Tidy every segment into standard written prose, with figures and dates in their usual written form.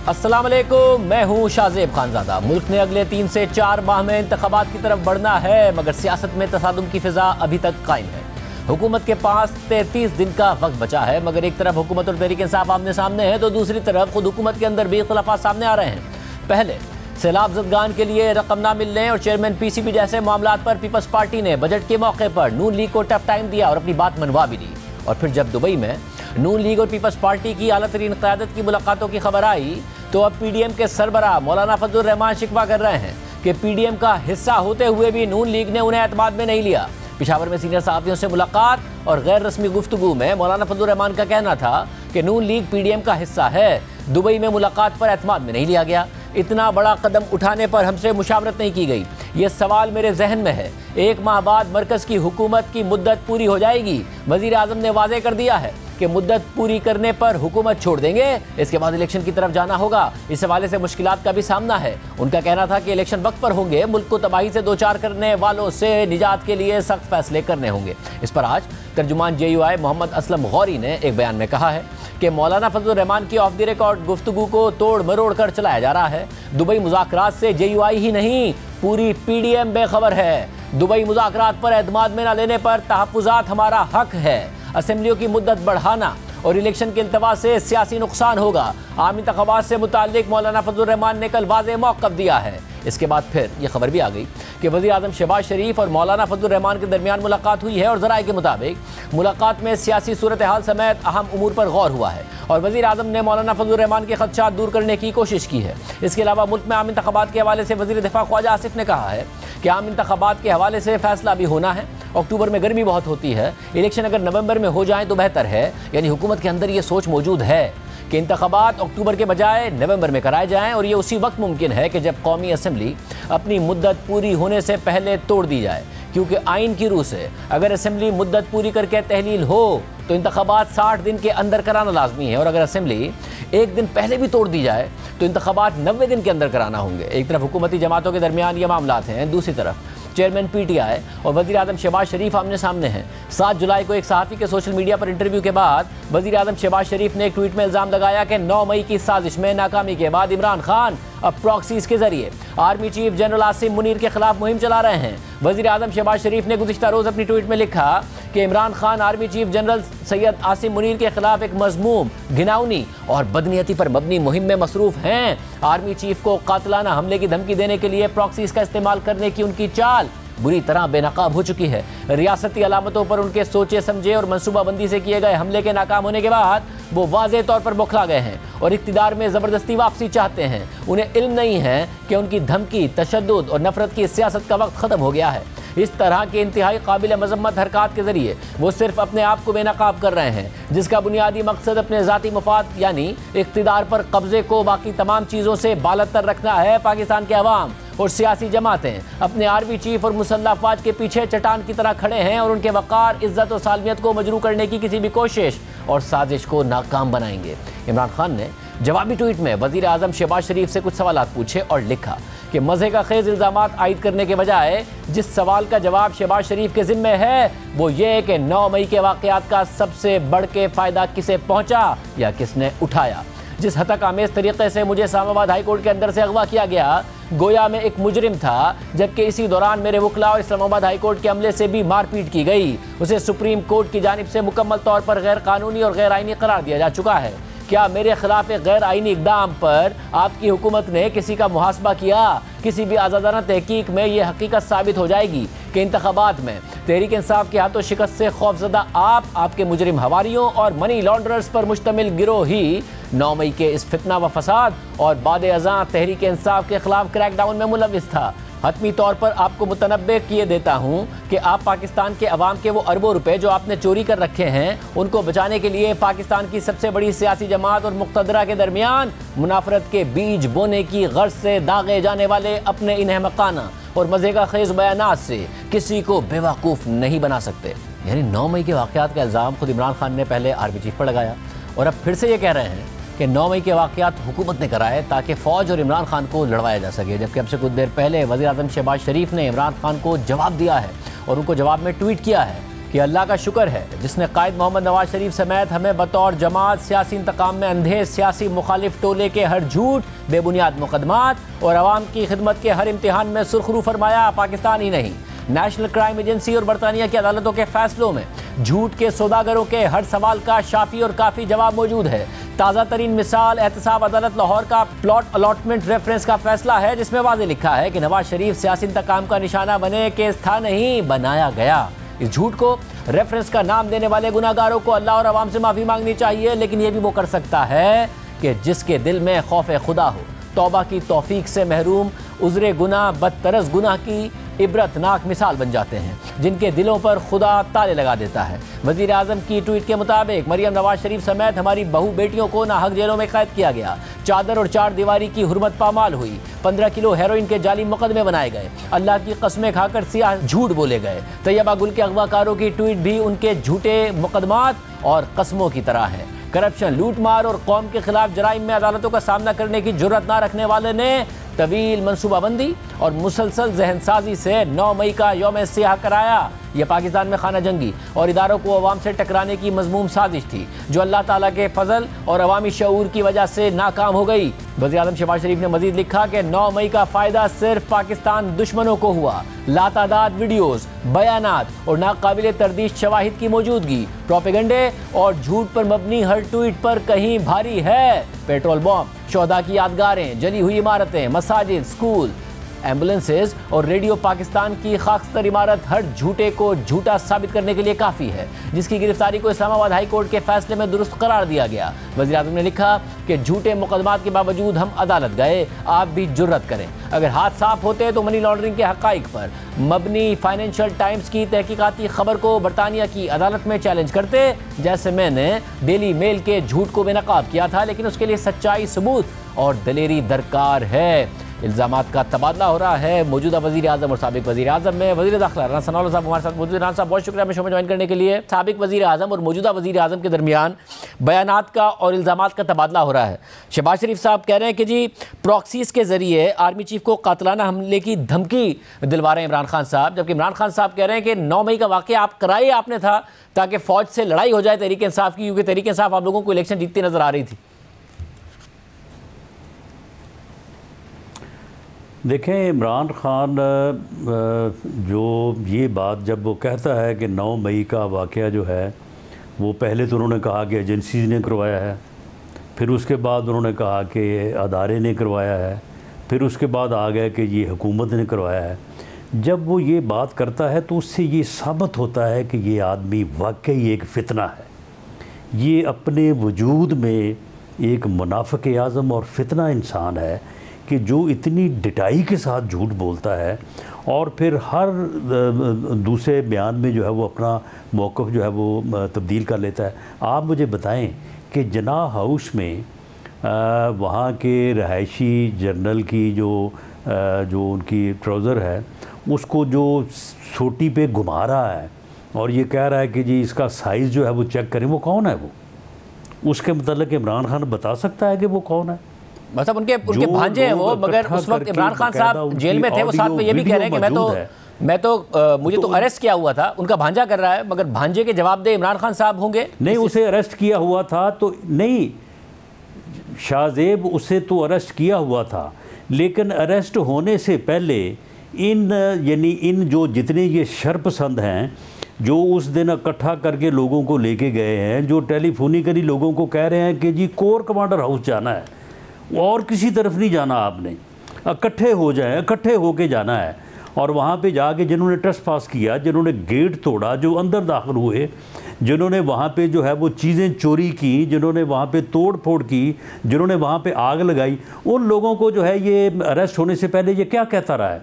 अस्सलाम वालेकुम, मैं हूं शाज़ेब खानज़ादा। मुल्क ने अगले 3 से 4 माह में इंतखाबात की तरफ बढ़ना है, मगर सियासत में तसादुम की फिजा अभी तक कायम है। हुकूमत के पास 33 दिन का वक्त बचा है, मगर एक तरफ हुकूमत और तहरीक इंसाफ आमने सामने है तो दूसरी तरफ खुद हुकूमत के अंदर भी इख्तिलाफ़ात सामने आ रहे हैं। पहले सैलाब ज़दगान के लिए रकम ना मिलने और चेयरमैन पीसीबी जैसे मामलात पर पीपल्स पार्टी ने बजट के मौके पर नून लीग को टफ टाइम दिया और अपनी बात मनवा भी दी। और फिर जब दुबई में नून लीग और पीपल्स पार्टी की आला तरीन क़यादत की मुलाकातों की खबर आई तो अब पीडीएम के सरबराह मौलाना फजलुर रहमान शिकवा कर रहे हैं कि पीडीएम का हिस्सा होते हुए भी नून लीग ने उन्हें एतमाद में नहीं लिया। पेशावर में सीनियर सहाफ़ियों से मुलाकात और गैर रस्मी गुफ्तगू में मौलाना फजलुर रहमान का कहना था कि नून लीग पीडीएम का हिस्सा है। दुबई में मुलाकात पर एतमाद में नहीं लिया गया। इतना बड़ा कदम उठाने पर हमसे मुशावरत नहीं की गई। ये सवाल मेरे जहन में है। 1 माह बाद मरकज़ की हुकूमत की मुद्दत पूरी हो जाएगी। वज़ीर आज़म ने वाज़े कर दिया है कि मुद्दत पूरी करने पर हुकूमत छोड़ देंगे, इसके बाद इलेक्शन की तरफ जाना होगा। इस हवाले से मुश्किलात का भी सामना है। उनका कहना था कि इलेक्शन वक्त पर होंगे, मुल्क को तबाही से दो चार करने वालों से निजात के लिए सख्त फैसले करने होंगे। इस पर आज तर्जुमान JUI मोहम्मद असलम गौरी ने एक बयान में कहा है कि मौलाना फजलुर रहमान की ऑफ द रिकॉर्ड गुफ्तगू को तोड़ मरोड़ कर चलाया जा रहा है। दुबई मुज़ाकरात से JUI ही नहीं, पूरी पीडीएम बेखबर है। दुबई मुज़ाकरात पर एतमाद में न लेने पर तहफ़्फ़ुज़ात हमारा हक है। असेंबलियों की मुद्दत बढ़ाना और इलेक्शन के इल्तवा से सियासी नुकसान होगा। आम इंतखाबात से मुताल्लिक मौलाना फजलुर रहमान ने कल वाज़े मौक़िफ़ दिया है। इसके बाद फिर यह खबर भी आ गई कि वज़ीर आज़म शहबाज शरीफ और मौलाना फजलुर रहमान के दरमियान मुलाकात हुई है और ज़राए के मुताबिक मुलाकात में सियासी सूरत हाल समेत अहम उमूर पर गौर हुआ है और वज़ीर आज़म ने मौलाना फजलुर रहमान के खदशात दूर करने की कोशिश की है। इसके अलावा मुल्क में आम इंतखाबात के हवाले से वज़ीर दिफा ख्वाजा आसिफ ने कहा है कि आम इंतखाबात के हवाले से फैसला भी होना है। अक्टूबर में गर्मी बहुत होती है, इलेक्शन अगर नवंबर में हो जाए तो बेहतर है। यानी हुकूमत के अंदर ये सोच मौजूद है कि इंतखाबात अक्टूबर के बजाय नवंबर में कराए जाएं और ये उसी वक्त मुमकिन है कि जब कौमी असम्बली अपनी मुद्दत पूरी होने से पहले तोड़ दी जाए, क्योंकि आइन की रूह से अगर असम्बली मुद्दत पूरी करके तहलील हो तो इंतखाबात 60 दिन के अंदर कराना लाजमी है और अगर असम्बली 1 दिन पहले भी तोड़ दी जाए तो इंतखाबात 90 दिन के अंदर कराना होंगे। एक तरफ हुकूमती जमातों के दरमियान ये मामलात हैं, दूसरी तरफ चेयरमैन PTI और वज़ीर आज़म शहबाज शरीफ आमने सामने हैं। 7 जुलाई को एक सहाफ़ी के सोशल मीडिया पर इंटरव्यू के बाद वज़ीर आज़म शहबाज शरीफ ने एक ट्वीट में इल्ज़ाम लगाया कि 9 मई की साजिश में नाकामी के बाद इमरान खान अब प्रॉक्सीज़ के जरिए army chief general Asim Munir के खिलाफ मुहिम चला रहे हैं। वज़ीर आज़म शहबाज शरीफ ने गुज़िश्ता रोज़ अपनी ट्वीट में लिखा कि Imran Khan army chief general Syed Asim Munir के खिलाफ एक मज़मूम, घिनौनी और बदनीयती पर मबनी मुहिम में मसरूफ़ हैं। आर्मी चीफ को कातिलाना हमले की धमकी देने के लिए प्रॉक्सीज़ का इस्तेमाल करने की उनकी चाल बुरी तरह बेनकाब हो चुकी है। रियासती अलामतों पर उनके सोचे समझे और मनसूबाबंदी से किए गए हमले के नाकाम होने के बाद वो वाज़े तौर पर बौखला गए हैं और इक़्तिदार में ज़बरदस्ती वापसी चाहते हैं। उन्हें इल्म नहीं है कि उनकी धमकी, तशद्दुद और नफरत की सियासत का वक्त ख़त्म हो गया है। इस तरह के इंतहाई काबिल मज़म्मत हरकत के ज़रिए वो सिर्फ अपने आप को बेनकाब कर रहे हैं, जिसका बुनियादी मकसद अपने ज़ाती मफाद यानी इक़्तिदार पर कब्ज़े को बाकी तमाम चीज़ों से बालतर रखना है। पाकिस्तान के अवाम और सियासी जमातें अपने आर्मी चीफ और मुसल्लह अफवाज के पीछे चट्टान की तरह खड़े हैं और उनके वक़ार, इज़्ज़त और सालमियत को मजरू करने की किसी भी कोशिश और साजिश को नाकाम बनाएंगे। इमरान खान ने जवाबी ट्वीट में वज़ीर आज़म शहबाज शरीफ से कुछ सवाल पूछे और लिखा कि मज़े का खेज़ इल्ज़ामात आयद करने के बजाय जिस सवाल का जवाब शहबाज शरीफ के ज़िम्मे है वो ये कि 9 मई के वाक़यात का सबसे बढ़ के फ़ायदा किसे पहुँचा या किसने उठाया। जिस हतक आमेज़ तरीक़े से मुझे इस्लामाबाद हाई कोर्ट के अंदर से अगवा किया गया, गोया में एक मुजरिम था, जबकि इसी दौरान मेरे वकला और इस्लामाबाद हाई कोर्ट के अमले से भी मारपीट की गई। उसे सुप्रीम कोर्ट की जानिब से मुकम्मल तौर पर गैर कानूनी और गैर आइनी करार दिया जा चुका है। क्या मेरे खिलाफ एक गैर आइनी इक़दाम पर आपकी हुकूमत ने किसी का मुहासबा किया? किसी भी आज़ादाना तहकीक में ये हकीकत साबित हो जाएगी कि इंतखाबात में तहरीक इंसाफ के हाथों शिकस्त से खौफजदा आप, आपके मुजरिम हवारियों और मनी लॉन्ड्रर्स पर मुश्तमिल गिरोह ही 9 मई के इस फितना व फसाद और बाद अज़ां तहरीक इंसाफ के खिलाफ क्रैकडाउन में मुलविस था। हतमी तौर पर आपको मुतनब्बे किए देता हूँ कि आप पाकिस्तान के अवाम के वो अरबों रुपए जो आपने चोरी कर रखे हैं उनको बचाने के लिए पाकिस्तान की सबसे बड़ी सियासी जमात और मुक़्तदरा के दरमियान मुनाफरत के बीज बोने की गर्ज से दागे जाने वाले अपने इन अहमकाना और मज़े का खेज़ बयानात से किसी को बेवकूफ़ नहीं बना सकते। यानी 9 मई के वाक़यात का इल्ज़ाम खुद इमरान खान ने पहले आर्मी चीफ पर लगाया और अब फिर से ये कह रहे हैं कि 9 मई के वाक़यात हुकूमत ने कराए ताकि फ़ौज और इमरान खान को लड़वाया जा सके। जबकि अब से कुछ देर पहले वज़ीर आज़म शहबाज शरीफ ने इमरान खान को जवाब दिया है और उनको जवाब में ट्वीट किया है कि अल्लाह का शुक्र है जिसने कायद मोहम्मद नवाज शरीफ समेत हमें बतौर जमात सियासी इंतकाम में अंधे सियासी मुखालिफ टोले के हर झूठ, बेबुनियाद मुकदमात और अवाम की खिदमत के हर इम्तिहान में सुरखरू फरमाया। पाकिस्तान ही नहीं, नेशनल क्राइम एजेंसी और बरतानिया की अदालतों के फैसलों में झूठ के सौदागरों के हर सवाल का शाफी और काफ़ी जवाब मौजूद है। ताज़ा तरीन मिसाल एहतसाब अदालत लाहौर का प्लॉट अलॉटमेंट रेफरेंस का फैसला है, जिसमें वाज़ेह लिखा है कि नवाज शरीफ सियासी इंतकाम का निशाना बने, केस था नहीं, बनाया गया। इस झूठ को रेफरेंस का नाम देने वाले गुनाहगारों को अल्लाह और अवाम से माफ़ी मांगनी चाहिए, लेकिन यह भी वो कर सकता है कि जिसके दिल में खौफ खुदा हो, तौबा की तौफीक से महरूम, उज़्रे गुनाह बदतरस गुनाह की इबरतनाक मिसाल बन जाते हैं, जिनके दिलों पर खुदा ताले लगा देता है। वज़ीर आज़म की ट्वीट के मुताबिक मरियम नवाज शरीफ समेत हमारी बहू बेटियों को नाहक जेलों में कैद किया गया, चादर और चार दीवारी की हुर्मत पामाल हुई, 15 किलो हेरोइन के जाली मुकदमे बनाए गए, अल्लाह की कस्में खाकर सियाह झूठ बोले गए। तैयबा गुल के अगवाकारों की ट्वीट भी उनके झूठे मुकदमात और कस्मों की तरह है। करप्शन, लूट मार और कौम के खिलाफ जराइम में अदालतों का सामना करने की जुर्रत ना रखने वाले ने तवील मनसूबाबंदी और मुसलसल जहनसाजी से 9 मई का यौम सियाह कराया। यह पाकिस्तान में खाना जंगी और इदारों को अवाम से टकराने की मजमूम साजिश थी, जो अल्लाह ताला के फजल और अवामी शऊर की वजह से नाकाम हो गई। वज़ीर आज़म शहबाज शरीफ ने मजीद लिखा कि 9 मई का फ़ायदा सिर्फ पाकिस्तान दुश्मनों को हुआ। लातादाद वीडियोज़, बयानात और नाकाबिल तरदीश शवाहिद की मौजूदगी, प्रोपेगेंडे और झूठ पर मबनी हर ट्वीट पर कहीं भारी है। पेट्रोल बम, शोहदा की यादगारें, जली हुई इमारतें, मसाजिद, स्कूल, एम्बुलेंसेज और रेडियो पाकिस्तान की खाकतर इमारत हर झूठे को झूठा साबित करने के लिए काफ़ी है, जिसकी गिरफ्तारी को इस्लामाबाद हाई कोर्ट के फैसले में दुरुस्त करार दिया गया। वज़ीर आज़म ने लिखा कि झूठे मुकदमात के बावजूद हम अदालत गए, आप भी जुर्रत करें। अगर हाथ साफ होते तो मनी लॉन्ड्रिंग के हक़ाइक़ पर मबनी फाइनेंशियल टाइम्स की तहकीकाती खबर को बरतानिया की अदालत में चैलेंज करते, जैसे मैंने डेली मेल के झूठ को बेनकाब किया था, लेकिन उसके लिए सच्चाई, सबूत और दलेरी दरकार है। इल्ज़ामात का तबादला हो रहा है मौजूदा वज़ीर आज़म और साबिक़ वज़ीर आज़म में। वज़ीर दाखिला राना सनाउल्लाह साहब हमारे साथ मौजूद। राना साहब, बहुत शुक्रिया हमें शो में ज्वाइन करने के लिए। साबिक़ वज़ीर आज़म और मौजूदा वज़ीर आज़म के दरमियान बयानात का और इल्ज़ामात का तबादला हो रहा है। शहबाज शरीफ साहब कह रहे हैं कि जी प्रॉक्सीज़ के ज़रिए आर्मी चीफ़ को कातलाना हमले की धमकी दिलवा रहे हैं इमरान खान साहब, जबकि इमरान खान साहब कह रहे हैं कि 9 मई का वाक़या आप कराए आपने था ताकि फ़ौज से लड़ाई हो जाए तहरीक इंसाफ की, क्योंकि तहरीक इंसाफ आप लोगों को इलेक्शन जीतती नज़र आ रही थी। देखें, इमरान खान जो ये बात जब वो कहता है कि 9 मई का वाक़या जो है वो पहले तो उन्होंने कहा कि एजेंसीज़ ने करवाया है, फिर उसके बाद उन्होंने कहा कि अदारे ने करवाया है, फिर उसके बाद आ गया कि ये हुकूमत ने करवाया है। जब वो ये बात करता है तो उससे ये साबित होता है कि ये आदमी वाकई एक फ़ितना है। ये अपने वजूद में एक मुनाफ़िक़ आज़म और फ़ितना इंसान है कि जो इतनी डिटाई के साथ झूठ बोलता है और फिर हर दूसरे बयान में जो है वो अपना मौक़िफ़ जो है वो तब्दील कर लेता है। आप मुझे बताएं कि जनाह हाउस में वहाँ के रहायशी जर्नल की जो उनकी ट्राउज़र है उसको जो सोटी पे घुमा रहा है और ये कह रहा है कि जी इसका साइज़ जो है वो चेक करें, वो कौन है? वो उसके मतलब इमरान खान बता सकता है कि वो कौन है? मतलब उनके भांजे हैं वो, मगर उस वक्त इमरान खान साहब जेल में थे, वो साथ में ये भी कह रहे हैं कि मैं तो मुझे तो अरेस्ट किया हुआ था, उनका भांजा कर रहा है, मगर भांजे के जवाब दे इमरान खान साहब होंगे। नहीं, उसे अरेस्ट किया हुआ था तो नहीं, शाहजेब उसे तो अरेस्ट किया हुआ था, लेकिन अरेस्ट होने से पहले इन जो जितने ये शरपसंद हैं जो उस दिन इकट्ठा करके लोगों को लेके गए हैं, जो टेलीफोनिकली लोगों को कह रहे हैं कि जी कोर कमांडर हाउस जाना है और किसी तरफ नहीं जाना, आपने इकट्ठे हो जाए, इकट्ठे होके जाना है। और वहाँ पे जाके जिन्होंने ट्रेसपास किया, जिन्होंने गेट तोड़ा, जो अंदर दाखिल हुए, जिन्होंने वहाँ पे जो है वो चीज़ें चोरी की, जिन्होंने वहाँ पे तोड़ फोड़ की, जिन्होंने वहाँ पे आग लगाई, उन लोगों को जो है ये अरेस्ट होने से पहले ये क्या कहता रहा है?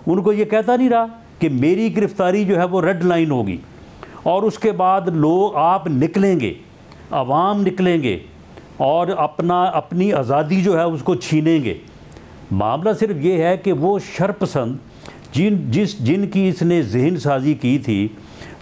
उनको ये कहता नहीं रहा कि मेरी गिरफ्तारी जो है वो रेड लाइन होगी और उसके बाद लोग आप निकलेंगे, अवाम निकलेंगे और अपनी आज़ादी जो है उसको छीनेंगे। मामला सिर्फ ये है कि वो शरपसंद जिनकी इसने जहन साजी की थी,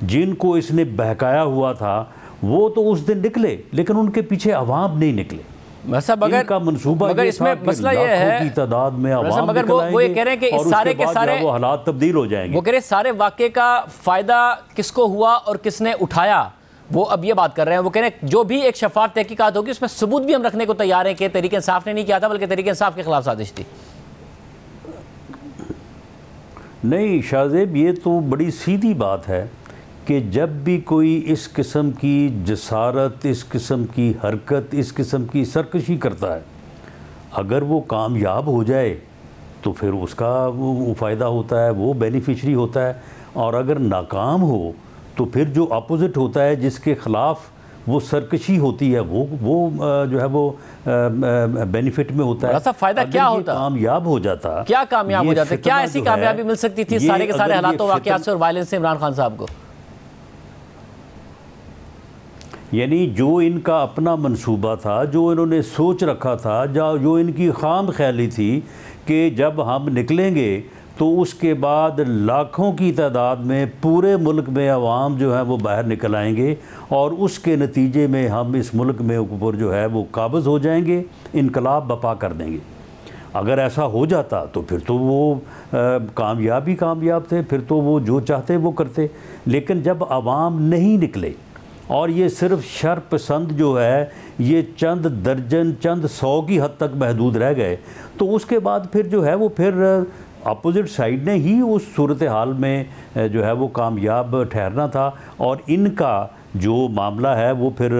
जिनको इसने बहकाया हुआ था, वो तो उस दिन निकले, लेकिन उनके पीछे अवाम नहीं निकले। इनका मंसूबा मगर इसमें मसला ये है की तादाद में आवाम मगर वो ये कह रहे हैं कि इस सारे के सारे वो हालात तब्दील हो जाएंगे। वो कह रहे सारे वाक़े का फ़ायदा किसको हुआ और किसने उठाया, वो अब ये बात कर रहे हैं। वो कह रहे हैं जो भी एक शफाफ तहकीकात होगी उसमें सबूत भी हम रखने को तैयार हैं कि तहरीक इंसाफ ने नहीं किया था बल्कि तहरीक इंसाफ के खिलाफ साजिश थी। नहीं शाहजेब, ये तो बड़ी सीधी बात है कि जब भी कोई इस किस्म की जसारत, इस किस्म की हरकत, इस किस्म की सरकशी करता है, अगर वो कामयाब हो जाए तो फिर उसका वो फ़ायदा होता है, वो बेनिफिशरी होता है, और अगर नाकाम हो तो फिर जो अपोजिट होता है, जिसके ख़िलाफ़ वो सरकशी होती है, वो जो है वो बेनिफिट में होता है। ऐसा फ़ायदा क्या होता? कामयाब हो जाता, क्या कामयाब हो जाता? क्या ऐसी कामयाबी मिल सकती थी सारे के सारे हालातों वाक़यात से और वायलेंस से इमरान खान साहब को? यानी जो इनका अपना मंसूबा था, जो इन्होंने सोच रखा था, जो इनकी खाम ख्याली थी कि जब हम निकलेंगे तो उसके बाद लाखों की तादाद में पूरे मुल्क में आवाम जो है वो बाहर निकल आएंगे और उसके नतीजे में हम इस मुल्क में ऊपर जो है वो काबिज़ हो जाएंगे, इनकलाब बपा कर देंगे। अगर ऐसा हो जाता तो फिर तो वो कामयाब थे, फिर तो वो जो चाहते वो करते। लेकिन जब आवाम नहीं निकले और ये सिर्फ शर पसंद जो है ये चंद दर्जन, चंद 100 की हद तक महदूद रह गए, तो उसके बाद फिर जो है वो फिर अपोजिट साइड ने ही उस सूरत हाल में जो है वो कामयाब ठहरना था और इनका जो मामला है वो फिर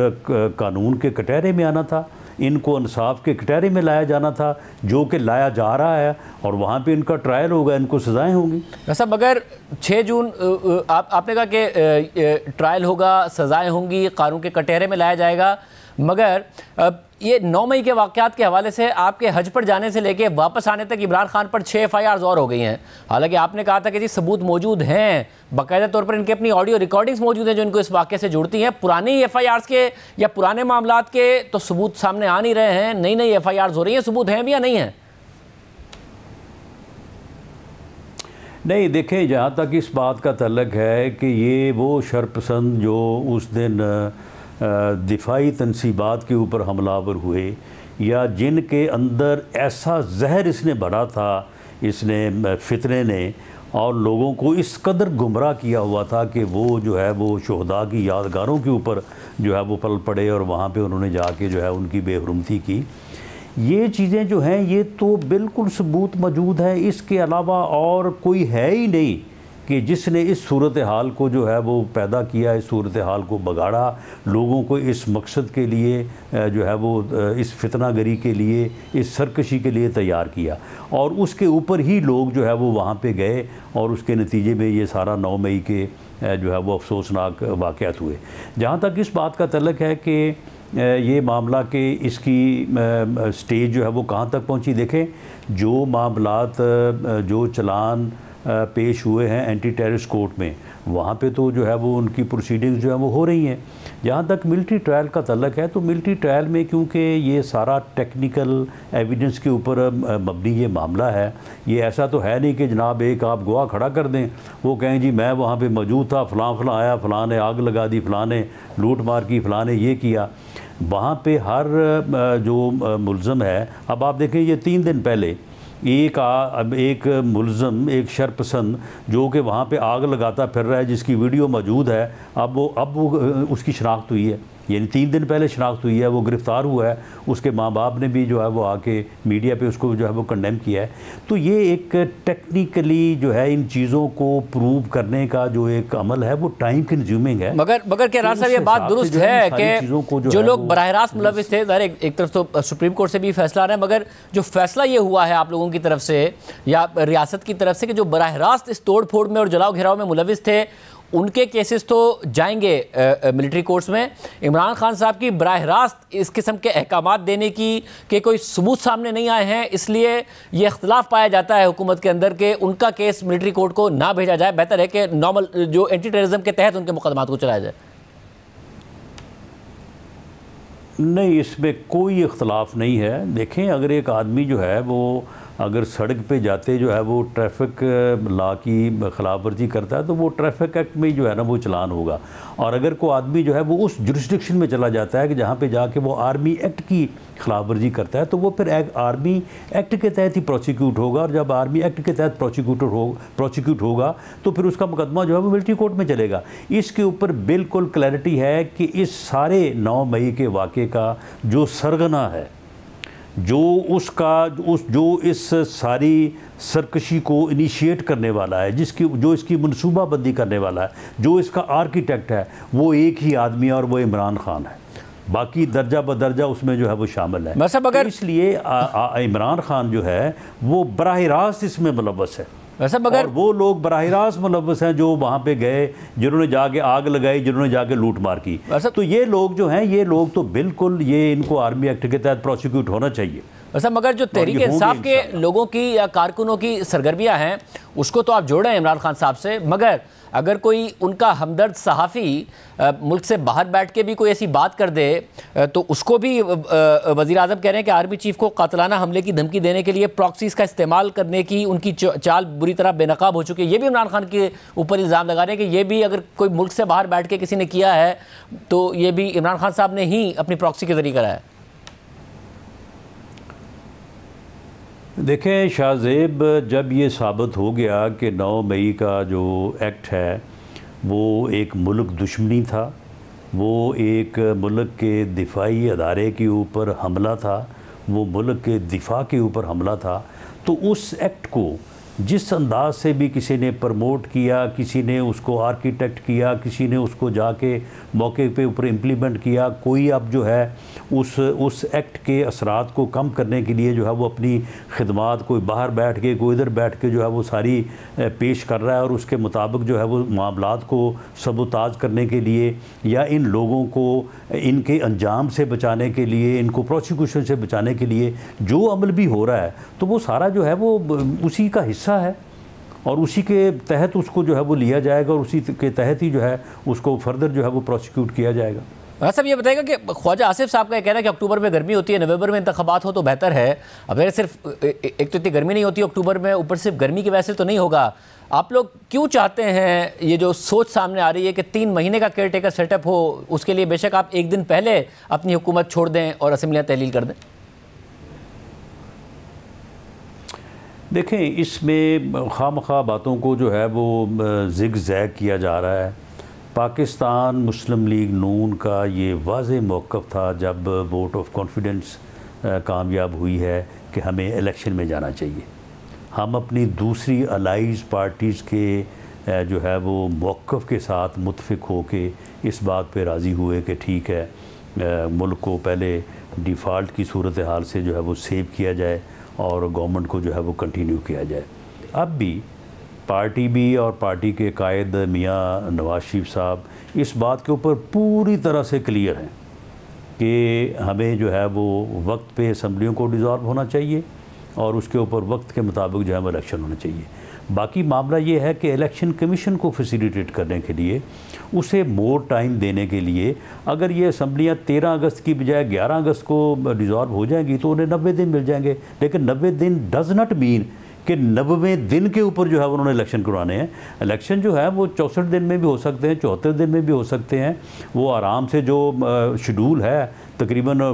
कानून के कटहरे में आना था, इनको इंसाफ के कटहरे में लाया जाना था, जो कि लाया जा रहा है, और वहाँ पे इनका ट्रायल होगा, इनको सज़ाएं होंगी। वैसा मगर 6 जून आपने कहा कि ट्रायल होगा, सज़ाएं होंगी, कानून के कटहरे में लाया जाएगा, मगर ये 9 मई के वाक़यात के हवाले से आपके हज पर जाने से लेके वापस आने तक इमरान खान पर 6 FIRs और हो गई हैं। हालांकि आपने कहा था कि जी सबूत मौजूद हैं, बाकायदा तौर पर इनकी अपनी ऑडियो रिकॉर्डिंग्स मौजूद हैं जो इनको इस वाक़े से जुड़ती हैं। पुरानी FIRs के या पुराने मामलात के तो सबूत सामने आ नहीं रहे हैं, नई नई FIRs हो रही हैं, सबूत हैं भी या नहीं हैं? नहीं, देखें, जहाँ तक इस बात का तल्लक है कि ये वो शरपसंद जो उस दिन दिफाई तनसीबात के ऊपर हमलावर हुए या जिनके अंदर ऐसा जहर इसने भरा था, इसने फितने ने, और लोगों को इस कदर गुमराह किया हुआ था कि वो जो है वो शोहदा की यादगारों के ऊपर जो है वो पल पड़े और वहाँ पे उन्होंने जाके जो है उनकी बेहुरमती की। ये चीज़ें जो हैं ये तो बिल्कुल सबूत मौजूद है, इसके अलावा और कोई है ही नहीं कि जिसने इस सूरत हाल को जो है वो पैदा किया, इस सूरत हाल को बगाड़ा, लोगों को इस मकसद के लिए जो है वो इस फितनागरी के लिए, इस सरकशी के लिए तैयार किया, और उसके ऊपर ही लोग जो है वो वहाँ पे गए और उसके नतीजे में ये सारा 9 मई के जो है वो अफसोसनाक वाक़यात हुए। जहाँ तक इस बात का तल्लक है कि ये मामला के इसकी स्टेज जो है वो कहाँ तक पहुँची, देखें जो मामलात जो चलान पेश हुए हैं एंटी टेररिस्ट कोर्ट में, वहाँ पे तो जो है वो उनकी प्रोसीडिंग्स जो है वो हो रही हैं। जहाँ तक मिलिट्री ट्रायल का तल्लक है तो मिलिट्री ट्रायल में क्योंकि ये सारा टेक्निकल एविडेंस के ऊपर मबनी ये मामला है, ये ऐसा तो है नहीं कि जनाब एक आप गवाह खड़ा कर दें, वो कहें जी मैं वहाँ पे मौजूद था, फ़लाँ आया, फ़लाँ ने आग लगा दी, फ़लाँ ने लूट मार की, फ़लाँ ने ये किया। वहाँ पे हर जो मुल्ज़म है, अब आप देखें ये 3 दिन पहले एक मुल्ज़म, एक शरपसंद जो कि वहाँ पे आग लगाता फिर रहा है, जिसकी वीडियो मौजूद है, अब वो उसकी शनाख्त हुई है, यानी 3 दिन पहले शनाख्त हुई है, वो गिरफ़्तार हुआ है, उसके माँ बाप ने भी जो है वो आके मीडिया पे उसको जो है वो कंडेम किया है। तो ये एक टेक्निकली जो है इन चीज़ों को प्रूव करने का जो एक अमल है वो टाइम कंज्यूमिंग है। मगर क्या राज साहब ये बात दुरुस्त है कि जो लोग बराह रास्त मुलविस थे, ज़ाहिर एक तरफ तो सुप्रीम कोर्ट से भी फैसला आ रहा है, मगर जो फैसला ये हुआ है आप लोगों की तरफ से या रियासत की तरफ से कि जो बराह रास्त इस तोड़ फोड़ में और जलाओ घेराव में मुलविस थे उनके केसेस तो जाएंगे मिलिट्री कोर्ट्स में। इमरान खान साहब की बराह रास्त इस किस्म के अहकामात देने की के कोई सबूत सामने नहीं आए हैं, इसलिए ये इख्तलाफ पाया जाता है हुकूमत के अंदर कि उनका केस मिलिट्री कोर्ट को ना भेजा जाए, बेहतर है कि नॉर्मल जो एंटी टेररिज्म के तहत उनके मुकदमात को चलाया जाए। नहीं, इसमें कोई इख्तलाफ नहीं है। देखें, अगर एक आदमी जो है वो अगर सड़क पे जाते जो है वो ट्रैफिक लॉ की खिलाफ वर्जी करता है तो वो ट्रैफिक एक्ट में जो है ना वो चलान होगा। और अगर कोई आदमी जो है वो उस जुरिस्डिक्शन में चला जाता है कि जहाँ पे जाके वो आर्मी एक्ट की खिलाफ वर्जी करता है तो वो फिर आर्मी एक्ट के तहत ही प्रोसिक्यूट होगा। और जब आर्मी एक्ट के तहत प्रोसिक्यूट होगा तो फिर उसका मुकदमा जो है वो मिलिट्री कोर्ट में चलेगा। इसके ऊपर बिल्कुल क्लैरिटी है कि इस सारे 9 मई के वाक़े का जो सरगना है, जो इस सारी सरकशी को इनिशिएट करने वाला है, जो इसकी मनसूबाबंदी करने वाला है, जो इसका आर्किटेक्ट है, वो एक ही आदमी है और वो इमरान खान है। बाकी दर्जा बदर्जा उसमें जो है वो शामिल है। मतलब अगर इसलिए इमरान खान जो है वो बराह रास्त इसमें मुलव्वस है। वैसे अगर वो लोग बराह रास्त मुलव्वस हैं जो वहाँ पे गए, जिन्होंने जाके आग लगाई, जिन्होंने जाके लूट मार की। तो ये लोग जो हैं, ये लोग तो बिल्कुल इनको आर्मी एक्ट के तहत प्रोसिक्यूट होना चाहिए। वैसे मगर जो तहरीक इंसाफ के लोगों की या कारकुनों की सरगर्मियां हैं उसको तो आप जोड़ रहे हैं इमरान खान साहब से, मगर अगर कोई उनका हमदर्द सहाफ़ी मुल्क से बाहर बैठ के भी कोई ऐसी बात कर दे तो उसको भी वज़ीर आज़म कह रहे हैं कि आर्मी चीफ को कातलाना हमले की धमकी देने के लिए प्रॉक्सीज़ का इस्तेमाल करने की उनकी चाल बुरी तरह बेनकाब हो चुकी है। ये भी इमरान खान के ऊपर इल्ज़ाम लगा रहे हैं कि ये भी अगर कोई मुल्क से बाहर बैठ के किसी ने किया है तो ये भी इमरान खान साहब ने ही अपनी प्रॉक्सी के ज़रिए करा है। देखें शाहजेब, जब ये साबित हो गया कि 9 मई का जो एक्ट है वो एक मुल्क दुश्मनी था, वो एक मुल्क के दिफाई अदारे के ऊपर हमला था, वो मुल्क के दिफा के ऊपर हमला था, तो उस एक्ट को जिस अंदाज से भी किसी ने प्रमोट किया, किसी ने उसको आर्किटेक्ट किया, किसी ने उसको जाके मौके पे ऊपर इम्प्लीमेंट किया, कोई अब जो है उस एक्ट के असरात को कम करने के लिए जो है वो अपनी खिदमात कोई बाहर बैठ के कोई इधर बैठ के जो है वो सारी पेश कर रहा है और उसके मुताबिक जो है वो मामलात को सबूताज करने के लिए या इन लोगों को इनके अंजाम से बचाने के लिए, इनको प्रोसिक्यूशन से बचाने के लिए जो अमल भी हो रहा है तो वो सारा जो है वो उसी का हिस्सा है और उसी के तहत उसको जो है वो लिया जाएगा और उसी के तहत ही जो है उसको फर्दर जो है वो प्रोसिक्यूट किया जाएगा। साहब ये बताएगा कि ख्वाजा आसिफ साहब का कहना है कि अक्टूबर में गर्मी होती है, नवंबर में इंतखाबात हो तो बेहतर है। अब अगर सिर्फ एक तो इतनी गर्मी नहीं होती अक्टूबर में, ऊपर सिर्फ गर्मी की वजह से तो नहीं होगा। आप लोग क्यों चाहते हैं, ये जो सोच सामने आ रही है कि 3 महीने का केयर टेकर सेटअप हो, उसके लिए बेशक आप एक दिन पहले अपनी हुकूमत छोड़ दें और असम्बलियाँ तहलील कर दें? देखें, इसमें खामखा बातों को जो है वो ज़िग ज़ैग किया जा रहा है। पाकिस्तान मुस्लिम लीग नून का ये वाज़ेह मौक़िफ़ था जब वोट ऑफ कॉन्फिडेंस कामयाब हुई है कि हमें इलेक्शन में जाना चाहिए। हम अपनी दूसरी अलाइज़ पार्टीज़ के जो है वो मौक़िफ़ के साथ मुत्फ़िक हो के इस बात पे राज़ी हुए कि ठीक है मुल्क को पहले डिफ़ॉल्ट की सूरत हाल से जो है वो सेव किया जाए और गवर्नमेंट को जो है वो कंटिन्यू किया जाए। अब भी पार्टी भी और पार्टी के कायद मियाँ नवाज शरीफ साहब इस बात के ऊपर पूरी तरह से क्लियर हैं कि हमें जो है वो वक्त पे असम्बलियों को डिज़ॉल्व होना चाहिए और उसके ऊपर वक्त के मुताबिक जो है वो इलेक्शन होना चाहिए। बाकी मामला ये है कि इलेक्शन कमीशन को फैसिलिटेट करने के लिए, उसे मोर टाइम देने के लिए, अगर ये असम्बलियाँ 13 अगस्त की बजाय 11 अगस्त को डिज़ॉल्व हो जाएंगी तो उन्हें 90 दिन मिल जाएंगे। लेकिन 90 दिन डज़ नॉट मीन कि 90वें दिन के ऊपर जो है उन्होंने इलेक्शन करवाने हैं। इलेक्शन जो है वो 64 दिन में भी हो सकते हैं, 74 दिन में भी हो सकते हैं। वो आराम से जो शेड्यूल है तकरीबन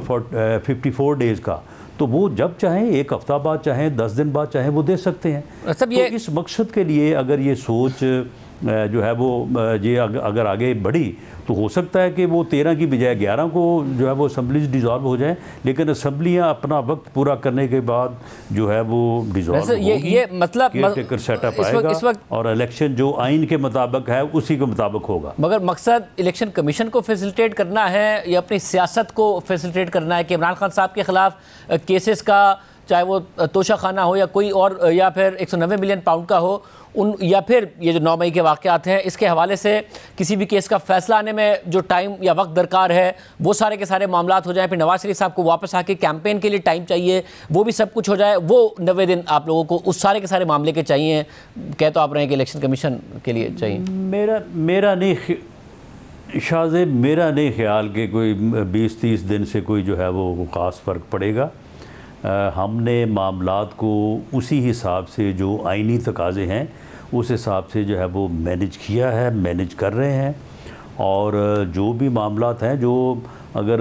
54 डेज़ का, तो वो जब चाहें, एक हफ़्ता बाद चाहें, 10 दिन बाद चाहें, वो दे सकते हैं। सब ये तो इस मकसद के लिए अगर ये सोच जो है वो ये अगर आगे बढ़ी तो हो सकता है कि वो 13 की बजाय 11 को जो है वो असम्बलीज डिज़ॉल्व हो जाएं। लेकिन असम्बलियाँ अपना वक्त पूरा करने के बाद जो है वो डिज़ॉल्व होगी। ये मतलब केयरटेकर सेटअप आएगा इस वक्त और इलेक्शन जो आइन के मुताबिक है उसी के मुताबिक होगा। मगर मकसद इलेक्शन कमीशन को फैसिलिटेट करना है या अपनी सियासत को फैसिलिटेट करना है कि इमरान खान साहब के ख़िलाफ़ केसेस का, चाहे वो तोशा खाना हो या कोई और, या फिर 190 मिलियन पाउंड का हो, उन या फिर ये जो 9 मई के वाक़यात हैं इसके हवाले से किसी भी केस का फ़ैसला आने में जो टाइम या वक्त दरकार है वो सारे के सारे मामलात हो जाए, फिर नवाज शरीफ साहब को वापस आके कैंपेन के लिए टाइम चाहिए, वो भी सब कुछ हो जाए, वो 90 दिन आप लोगों को उस सारे के सारे मामले के चाहिए। कह तो आप रहे हैं कि इलेक्शन कमीशन के लिए चाहिए। मेरा नहीं शाहज़ेब, मेरा नहीं ख्याल कि कोई 20-30 दिन से कोई जो है वो ख़ास फ़र्क पड़ेगा। हमने मामलात को उसी हिसाब से जो आइनी तकाज़े हैं उस हिसाब से जो है वो मैनेज किया है, मैनेज कर रहे हैं। और जो भी मामलात हैं, जो अगर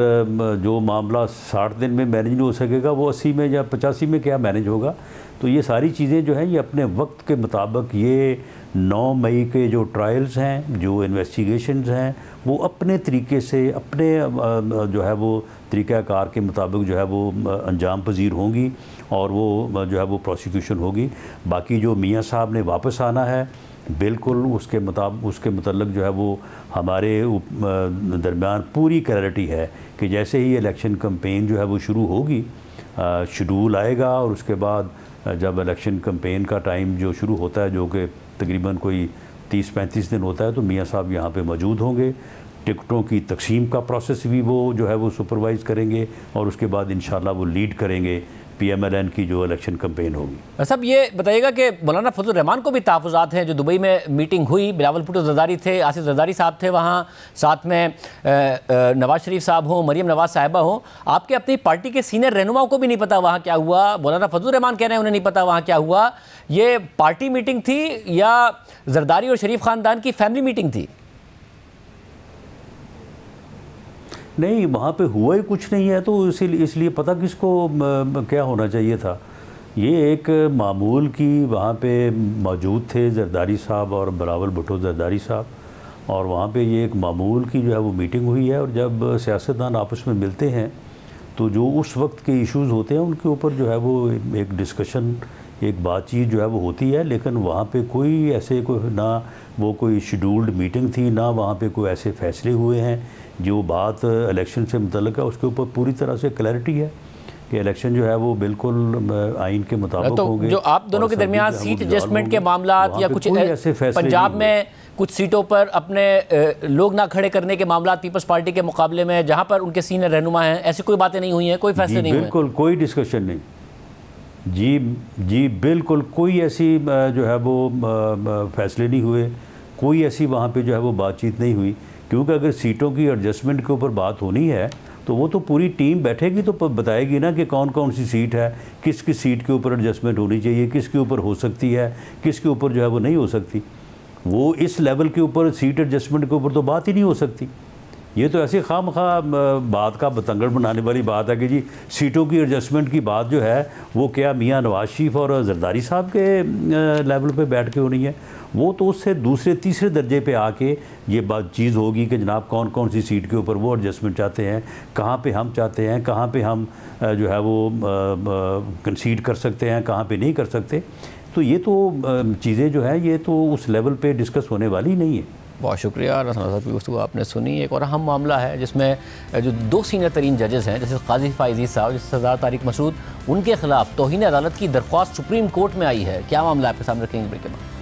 जो मामला 60 दिन में मैनेज नहीं हो सकेगा वो 80 में या 85 में क्या मैनेज होगा। तो ये सारी चीज़ें जो हैं ये अपने वक्त के मुताबिक, ये 9 मई के जो ट्रायल्स हैं, जो इन्वेस्टिगेशंस हैं, वो अपने तरीके से, अपने जो है वो तरीक़ाकार के मुताबिक जो है वो अंजाम पजीर होंगी और वो जो है वो प्रोसिक्यूशन होगी। बाकी जो मियाँ साहब ने वापस आना है, बिल्कुल उसके मतलब जो है वो हमारे दरमियान पूरी क्लैरिटी है कि जैसे ही इलेक्शन कैंपेन जो है वो शुरू होगी, शेड्यूल आएगा और उसके बाद जब इलेक्शन कैंपेन का टाइम जो शुरू होता है, जो कि तकरीबन कोई 30-35 दिन होता है, तो मियाँ साहब यहाँ पे मौजूद होंगे। टिकटों की तकसीम का प्रोसेस भी वो जो है वो सुपरवाइज़ करेंगे और उसके बाद इंशाल्लाह वो लीड करेंगे PMLN की जो इलेक्शन कैंपेन होगी। साहब ये बताइएगा कि मौलाना फजल रहमान को भी तहफ़्फ़ुज़ात हैं, जो दुबई में मीटिंग हुई, बिलावल भुट्टो ज़रदारी थे, आसिफ ज़रदारी साहब थे वहाँ, साथ में नवाज़ शरीफ साहब हों, मरीम नवाज़ साहिबा हों, आपके अपनी पार्टी के सीनियर रहनुमाओं को भी नहीं पता वहाँ क्या हुआ। मौलाना फजल रहमान कह रहे हैं उन्हें नहीं पता वहाँ क्या हुआ। ये पार्टी मीटिंग थी या ज़रदारी और शरीफ ख़ानदान की फैमिली मीटिंग थी? नहीं, वहाँ पे हुआ ही कुछ नहीं है, तो इसलिए पता किसको क्या होना चाहिए था। ये एक मामूल की वहाँ पे मौजूद थे ज़रदारी साहब और बिलावल भुट्टो ज़रदारी साहब, और वहाँ पे ये एक मामूल की जो है वो मीटिंग हुई है। और जब सियासतदान आपस में मिलते हैं तो जो उस वक्त के इश्यूज़ होते हैं उनके ऊपर जो है वो एक डिस्कशन, एक बातचीत जो है वो होती है। लेकिन वहाँ पे कोई ऐसे ना वो कोई शेड्यूल्ड मीटिंग थी, ना वहाँ पे कोई ऐसे फैसले हुए हैं। जो बात इलेक्शन से मुतल्लिक़ है उसके ऊपर पूरी तरह से क्लैरिटी है कि इलेक्शन जो है वो बिल्कुल आइन के मुताबिक होंगे। जो आप दोनों के दरमियान सीट एडजस्टमेंट के मामलात या कुछ ऐसे पंजाब में कुछ सीटों पर अपने लोग ना खड़े करने के मामलात पीपल्स पार्टी के मुकाबले में, जहाँ पर उनके सीनियर रहनुमा हैं, ऐसी कोई बातें नहीं हुई हैं, कोई फैसले नहीं हुए? बिल्कुल कोई डिस्कशन नहीं जी, बिल्कुल कोई ऐसी जो है वो फैसले नहीं हुए, कोई ऐसी वहाँ पे जो है वो बातचीत नहीं हुई। क्योंकि अगर सीटों की एडजस्टमेंट के ऊपर बात होनी है तो वो तो पूरी टीम बैठेगी तो बताएगी ना कि कौन कौन सी सीट है, किस किस सीट के ऊपर एडजस्टमेंट होनी चाहिए, किसके ऊपर हो सकती है, किसके ऊपर जो है वो नहीं हो सकती। वो इस लेवल के ऊपर सीट एडजस्टमेंट के ऊपर तो बात ही नहीं हो सकती। ये तो ऐसे खामखा बात का बतंगड़ बनाने वाली बात है कि जी सीटों की एडजस्टमेंट की बात जो है वो क्या मियाँ नवाज़ शरीफ और ज़रदारी साहब के लेवल पे बैठ के होनी है। वो तो उससे दूसरे तीसरे दर्जे पे आके ये बात चीज़ होगी कि जनाब कौन कौन सी सीट के ऊपर वो एडजस्टमेंट चाहते हैं, कहाँ पे हम चाहते हैं, कहाँ पे हम जो है वो कंसीड कर सकते हैं, कहाँ पे नहीं कर सकते। तो ये तो चीज़ें जो है ये तो उस लेवल पे डिस्कस होने वाली नहीं है। बहुत शुक्रिया रसना साहब की गुफ्तगू आपने सुनी। एक और अहम मामला है जिसमें जो 2 सीनियर तरीन जजेस हैं, जैसे काजी फायजी साहब, जैसे सरदार तारिक मसूद, उनके खिलाफ तौहीन अदालत की दरख्वास्त सुप्रीम कोर्ट में आई है। क्या मामला आपके सामने रखेंगे ब्रेक के बाद।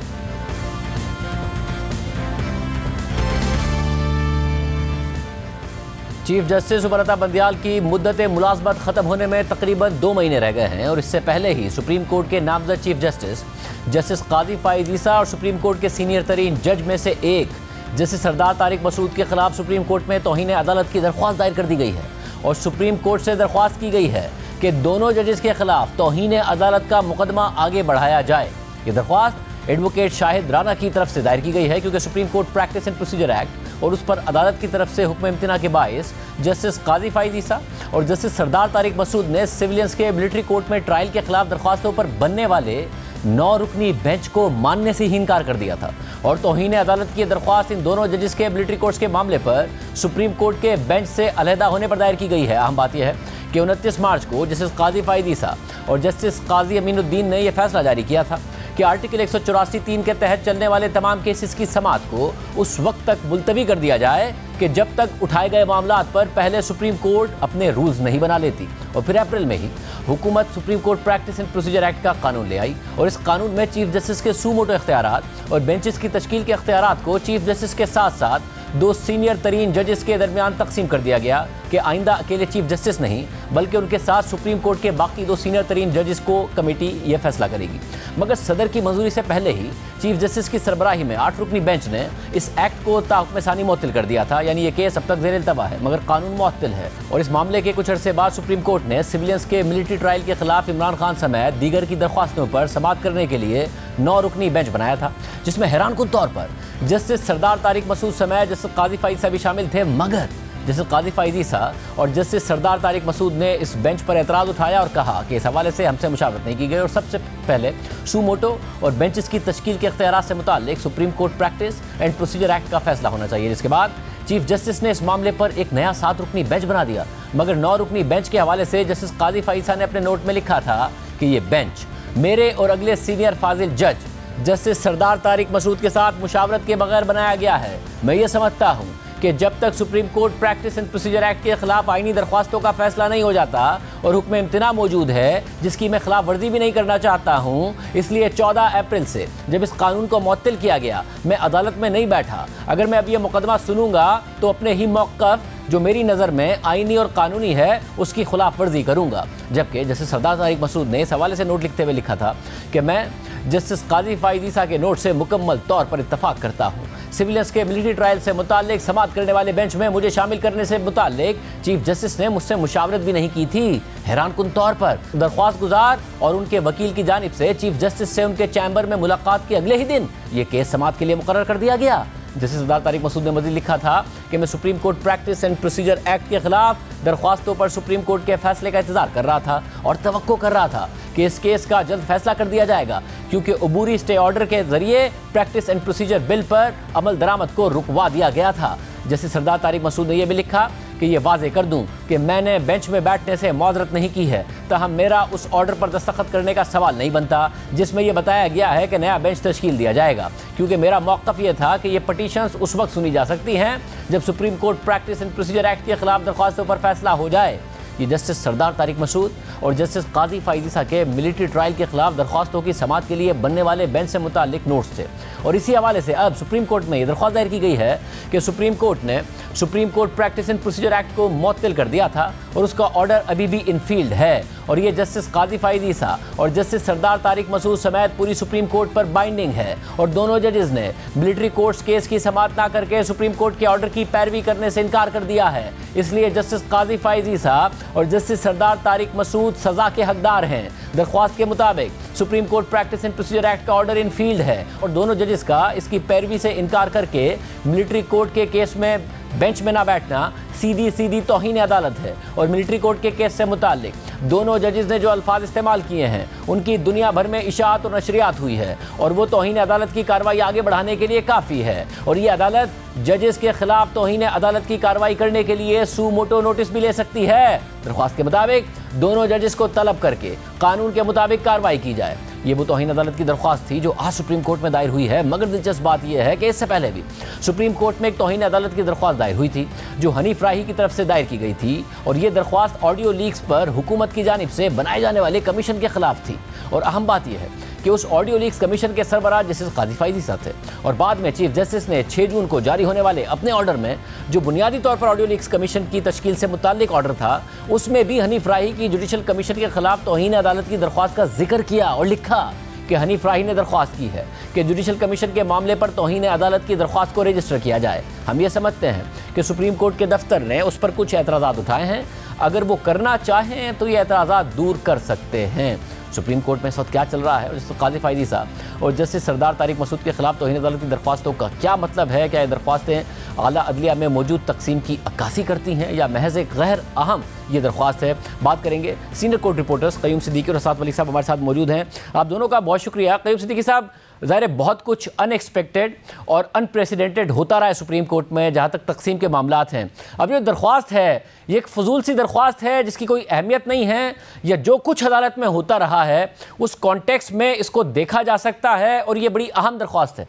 चीफ जस्टिस उमर बंदियाल की मुद्दत मुलाजमत ख़त्म होने में तकरीबन 2 महीने रह गए हैं और इससे पहले ही सुप्रीम कोर्ट के नामजद चीफ जस्टिस काजी फाइज ईसा और सुप्रीम कोर्ट के सीनियर तरीन जज में से एक जस्टिस सरदार तारिक मसूद के खिलाफ सुप्रीम कोर्ट में तौहीन अदालत की दरख्वास्त दायर कर दी गई है और सुप्रीम कोर्ट से दरख्वास्त की गई है कि दोनों जजेस के खिलाफ तौहीन अदालत का मुकदमा आगे बढ़ाया जाए। ये दरख्वास्त एडवोकेट शाहिद राना की तरफ से दायर की गई है क्योंकि supreme court practice and procedure act और उस पर अदालत की तरफ से हुक्म इम्तना के बायस जस्टिस काजी फाइज ईसा और जस्टिस सरदार तारिक मसूद ने सिविलियंस के मिलिट्री कोर्ट में ट्रायल के खिलाफ दरख्वास्तों पर बनने वाले 9 रुकनी बेंच को मानने से ही इनकार कर दिया था और तौहीन अदालत की दरख्वास्त इन दोनों जजेस के मिलिट्री कोर्ट्स के मामले पर सुप्रीम कोर्ट के बेंच से अलहदा होने पर दायर की गई है। अहम बात यह है कि 29 मार्च को जस्टिस काजी फाइज ईसा और जस्टिस काजी अमीनुद्दीन ने यह फैसला जारी किया था कि आर्टिकल 184(3) के तहत चलने वाले तमाम केसेस की समाअत को उस वक्त तक मुलतवी कर दिया जाए कि जब तक उठाए गए मामलात पर पहले सुप्रीम कोर्ट अपने रूल्स नहीं बना लेती। और फिर अप्रैल में ही हुकूमत supreme court practice and procedure act का कानून ले आई और इस कानून में चीफ जस्टिस के सूमोटो इख्तियारात और बेंचेस की तश्कील के इख्तियारात को चीफ जस्टिस के साथ साथ 2 सीनियर तरीन जजेस के दरमियान तकसीम कर दिया गया कि आइंदा अकेले चीफ जस्टिस नहीं बल्कि उनके साथ सुप्रीम कोर्ट के बाकी 2 सीनियर तरीन जजेस को कमेटी यह फैसला करेगी। मगर सदर की मंजूरी से पहले ही चीफ जस्टिस की सरबराही में 8 रुकनी बेंच ने इस एक्ट को ताहुक्म सानी मुअत्तल कर दिया था, यानी ये केस अब तक ज़ेर इल्तवा है मगर कानून मुअत्तल है। और इस मामले के कुछ अरसे बाद सुप्रीम कोर्ट ने सिविलियंस के मिलिट्री ट्रायल के खिलाफ इमरान खान समेत दीगर की दरख्वास्तों पर समाअत करने के लिए 9 रुकनी बेंच बनाया था, जिसमें हैरानकुन तौर पर जस्टिस सरदार तारिक मसूद समेत जस्टिस काजी फाइज सा भी शामिल थे। मगर जस्टिस काजी फाइजी सा और जस्टिस सरदार तारिक मसूद ने इस बेंच पर एतराज़ उठाया और कहा कि इस हवाले से हमसे मुशावरत नहीं की गई और सबसे पहले सुमोटो और बेंचेस की तश्कील के इख्तियारात से मुताल्लिक supreme court practice and procedure act का फैसला होना चाहिए। जिसके बाद चीफ जस्टिस ने इस मामले पर एक नया 7 रुकनी बेंच बना दिया। मगर 9 रुकनी बेंच के हवाले से जस्टिस काजी फाइजा ने अपने नोट में लिखा था कि ये बेंच मेरे और अगले सीनियर फाजिल जज जस्टिस सरदार तारिक मसूद के साथ मुशावरत के बगैर बनाया गया है। मैं ये समझता हूँ कि जब तक supreme court practice and procedure act के खिलाफ आईनी दरख्वास्तों का फैसला नहीं हो जाता और हुक्म इम्तना मौजूद है जिसकी मैं खिलाफ वर्जी भी नहीं करना चाहता हूँ, इसलिए 14 अप्रैल से जब इस कानून को मुअत्तल किया गया मैं अदालत में नहीं बैठा। अगर मैं अब यह मुकदमा सुनूंगा तो अपने ही मौक़िफ़ जो मेरी नज़र में आईनी और कानूनी है उसकी खिलाफ वर्जी करूंगा। जबकि जस्टिस सरदार तारिक मसूद ने इस हवाले से नोट लिखते हुए लिखा था कि मैं जस्टिस काजी फाइजीसा के नोट से मुकम्मल तौर पर इत्तफाक करता हूँ। सिविलियंस के मिलिट्री ट्रायल से मुताल्लिक समाअत करने वाले बेंच में मुझे शामिल करने से मुताल्लिक चीफ जस्टिस ने मुझसे मुशावरत भी नहीं की थी। हैरानकुन तौर पर दरख्वास्त गुजार और उनके वकील की जानिब से चीफ जस्टिस से उनके चैम्बर में मुलाकात के अगले ही दिन ये केस समाअत के लिए मुकर्रर कर दिया गया। जस्टिस सरदार तारिक मसूद ने मज़ीद लिखा था कि मैं supreme court practice and procedure act के खिलाफ दरख्वास्तों पर सुप्रीम कोर्ट के फैसले का इंतजार कर रहा था और तवक्को कर रहा था कि इस केस का जल्द फैसला कर दिया जाएगा, क्योंकि अबूरी स्टे ऑर्डर के जरिए प्रैक्टिस एंड प्रोसीजर बिल पर अमल दरामद को रुकवा दिया गया था। जस्टिस सरदार तारिक मसूद ने यह भी लिखा कि ये वाजे कर दूं कि मैंने बेंच में बैठने से मौजरत नहीं की है, तहम मेरा उस ऑर्डर पर दस्तखत करने का सवाल नहीं बनता जिसमें यह बताया गया है कि नया बेंच तश्कील दिया जाएगा, क्योंकि मेरा मौक़िफ़ यह था कि ये पटिशन्स उस वक्त सुनी जा सकती हैं जब supreme court practice and procedure act के खिलाफ दरख्वास्तों पर फैसला हो जाए। ये जस्टिस सरदार तारिक मसूद और जस्टिस काजी फाइजीसा के मिलिट्री ट्रायल के खिलाफ दरख्वास्तों की समाअत के लिए बनने वाले बेंच से मुताल्लिक नोट्स थे। और इसी हवाले से अब सुप्रीम कोर्ट में यह दरख्वास्त दायर की गई है कि सुप्रीम कोर्ट ने supreme court practice and procedure act को मुअत्तल कर दिया था और उसका ऑर्डर अभी भी इन फील्ड है और ये जस्टिस काजी फाइजीसा और जस्टिस सरदार तारिक मसूद समेत पूरी सुप्रीम कोर्ट पर बाइंडिंग है। और दोनों जजेस ने मिलिट्री कोर्ट्स केस की समाअत ना करके सुप्रीम कोर्ट के ऑर्डर की पैरवी करने से इनकार कर दिया है। इसलिए जस्टिस काजी फाइजीसा और जस्टिस सरदार तारिक मसूद सजा के हकदार हैं। दरख्वास्त के मुताबिक supreme court practice and procedure act का ऑर्डर इन फील्ड है और दोनों जजेस का इसकी पैरवी से इनकार करके मिलिट्री कोर्ट के केस में बेंच में ना बैठना सीधी तौहीन अदालत है। और मिलिट्री कोर्ट के केस से मुताल्लिक दोनों जजेस ने जो अल्फाज इस्तेमाल किए हैं उनकी दुनिया भर में इशाअत और नशरियात हुई है और वो तौहीन अदालत की कार्रवाई आगे बढ़ाने के लिए काफ़ी है। और ये अदालत जजेस के खिलाफ तौहीन अदालत की कार्रवाई करने के लिए सुमोटो नोटिस भी ले सकती है। दरख्वास्त के मुताबिक दोनों जजेस को तलब करके कानून के मुताबिक कार्रवाई की जाए। ये वो तौहीन अदालत की दरख्वास्त थी जो आज सुप्रीम कोर्ट में दायर हुई है। मगर दिलचस्प बात यह है कि इससे पहले भी सुप्रीम कोर्ट में एक तौहीन अदालत की दरख्वास्त दायर हुई थी जो हनीफ राही की तरफ से दायर की गई थी और ये दरख्वास्त ऑडियो लीक्स पर हुकूमत की जानिब से बनाए जाने वाले कमीशन के खिलाफ थी। और अहम बात यह है कि उस ऑडियो लीक्स कमीशन के सरबराह जस्टिस काजी फाइजीसा थे और बाद में चीफ जस्टिस ने 6 जून को जारी होने वाले अपने ऑर्डर में जो बुनियादी तौर पर ऑडियो लीक्स कमीशन की तश्कील से मुताल्लिक ऑर्डर था उसमें भी हनीफ राही की जुडिशल कमीशन के खिलाफ तौहीन अदालत की दरख्वास्त का जिक्र किया और लिखा कि हनीफ राही ने दरख्वास्त की है कि जुडिशल कमीशन के मामले पर तौहीन अदालत की दरख्वास्त को रजिस्टर किया जाए। हम ये समझते हैं कि सुप्रीम कोर्ट के दफ्तर ने उस पर कुछ एतराज़ात उठाए हैं, अगर वो करना चाहें तो ये एतराज़ात दूर कर सकते हैं। सुप्रीम कोर्ट में इस वक्त क्या चल रहा है और जस्टिस काजी फाइजीसा और जस्टिस सरदार तारिक मसूद के खिलाफ तौहीन अदालत की दरख्वास्तों का क्या मतलब है? क्या ये दरख्वास्तें आला अदलिया में मौजूद तकसीम की अक्कासी करती हैं या महज एक गैर अहम ये दरख्वास्त है? बात करेंगे senior court reporters Qayyum Siddiqui और असाद वली साहब हमारे साथ मौजूद हैं। आप दोनों का बहुत शुक्रिया। क़य्यूम सिद्दीकी साहब, ज़ाहिर बहुत कुछ अनएक्सपेक्टेड और अनप्रेसिडेंटेड होता रहा है सुप्रीम कोर्ट में जहाँ तक तकसीम के मामलात हैं। अब जो दरख्वास्त है ये एक फजूल सी दरख्वास्त है जिसकी कोई अहमियत नहीं है, या जो कुछ अदालत में होता रहा है उस कॉन्टेक्स्ट में इसको देखा जा सकता है और ये बड़ी अहम दरख्वास्त है?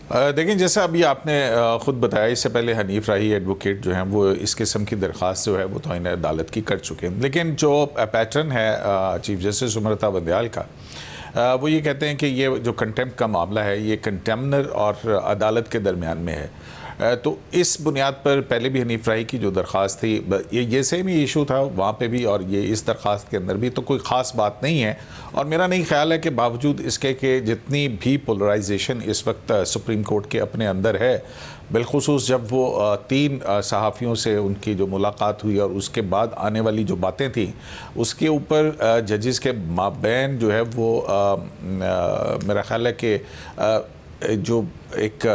देखिए, जैसा अभी आपने ख़ुद बताया, इससे पहले हनीफ राही एडवोकेट जो हैं वो इस किस्म की दरख्वास्त जो है वो तौहीन अदालत की कर चुके हैं। लेकिन जो पैटर्न है चीफ जस्टिस उमर अता बंदयाल का, वो ये कहते हैं कि ये जो कंटेम्प्ट का मामला है ये कंटेम्नर और अदालत के दरमियान में है। तो इस बुनियाद पर पहले भी हनीफ राही की जो दरख्वास्त थी, ये सेम ही इशू था वहाँ पे भी और ये इस दरख्वास्त के अंदर भी, तो कोई ख़ास बात नहीं है। और मेरा नहीं ख्याल है कि बावजूद इसके कि जितनी भी पोलराइजेशन इस वक्त सुप्रीम कोर्ट के अपने अंदर है, बिलखुसूस जब वो 3 सहाफ़ियों से उनकी जो मुलाकात हुई और उसके बाद आने वाली जो बातें थी उसके ऊपर जजेस के माबैन जो है वो मेरा ख्याल है कि जो एक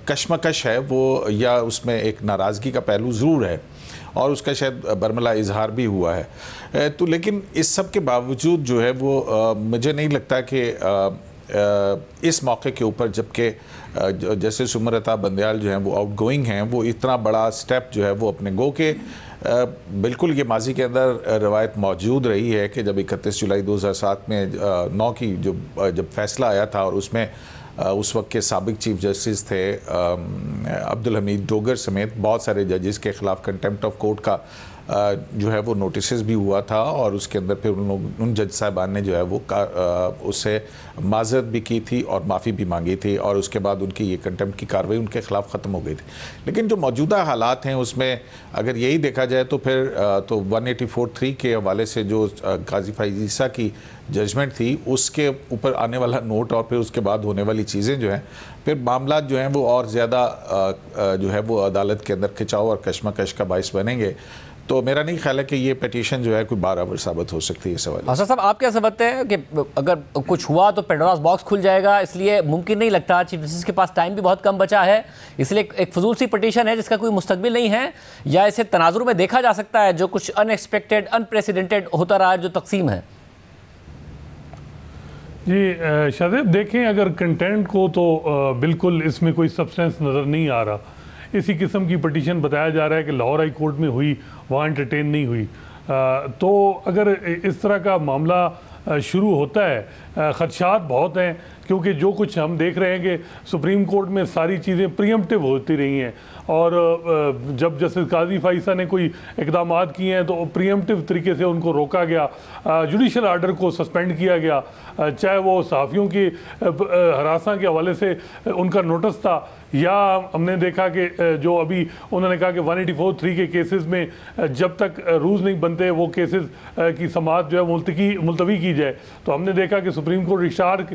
कश्मकश है वो, या उसमें एक नाराज़गी का पहलू ज़रूर है और उसका शायद बरमला इजहार भी हुआ है। तो लेकिन इस सब के बावजूद जो है वो मुझे नहीं लगता कि इस मौके के ऊपर, जबकि जैसे सुमरता बंदयाल जो हैं वो आउटगोइंग हैं, वो इतना बड़ा स्टेप जो है वो अपने गो के बिल्कुल ये माजी के अंदर रवायत मौजूद रही है कि जब 31 जुलाई 2007 में 9 की जब फैसला आया था और उसमें उस वक्त के साबिक चीफ जस्टिस थे अब्दुल हमीद डोगर समेत बहुत सारे जजेस के ख़िलाफ़ कंटेम्प्ट ऑफ कोर्ट का जो है वो नोटिस भी हुआ था और उसके अंदर फिर उन जज साहिबान ने जो है वो उससे माज़रत भी की थी और माफ़ी भी मांगी थी और उसके बाद उनकी ये कंटेम्प्ट की कार्रवाई उनके ख़िलाफ़ ख़त्म हो गई थी। लेकिन जो मौजूदा हालात हैं उसमें अगर यही देखा जाए तो फिर तो 184(3) के हवाले से जो काजी फैज़ ईसा की जजमेंट थी उसके ऊपर आने वाला नोट और फिर उसके बाद होने वाली चीज़ें जो हैं, फिर मामला जो हैं वो और ज़्यादा जो है वो अदालत के अंदर खिंचाव और कशमकश का बाइस बनेंगे। तो मेरा नहीं ख्याल है कि ये पिटीशन जो है कोई 12 वर्ष साबित हो सकती है इस हवाले। असद साहब, आप क्या समझते हैं कि अगर कुछ हुआ तो पेंडोरास बॉक्स खुल जाएगा, इसलिए मुमकिन नहीं लगता, चीफ जस्टिस के पास टाइम भी बहुत कम बचा है, इसलिए एक फजूल सी पिटीशन है जिसका कोई मुस्तकबिल नहीं है, या इसे तनाजुर में देखा जा सकता है जो कुछ अनएक्सपेक्टेड अनप्रेसिडेंटेड होता रहा है जो तकसीम है? जी शाहजेब, देखें अगर कंटेंट को तो बिल्कुल इसमें कोई सब्सटेंस नज़र नहीं आ रहा। इसी किस्म की पटिशन बताया जा रहा है कि लाहौर हाई कोर्ट में हुई, वहाँ एंटरटेन नहीं हुई। तो अगर इस तरह का मामला शुरू होता है, ख़दशात बहुत हैं, क्योंकि जो कुछ हम देख रहे हैं कि सुप्रीम कोर्ट में सारी चीज़ें प्रीएम्प्टिव होती रही हैं और जब जस्टिस काजी फाइसा ने कोई इकदाम किए हैं तो प्रीएम्प्टिव तरीके से उनको रोका गया, जुडिशल आर्डर को सस्पेंड किया गया, चाहे वो सहाफ़ियों की हरासा के हवाले से उनका नोटिस था, या हमने देखा कि जो अभी उन्होंने कहा कि 184(3) के केसेस में जब तक रूल्स नहीं बनते वो केसेस की समाअत जो है मुलतवी की जाए। तो हमने देखा कि सुप्रीम कोर्ट इश्तार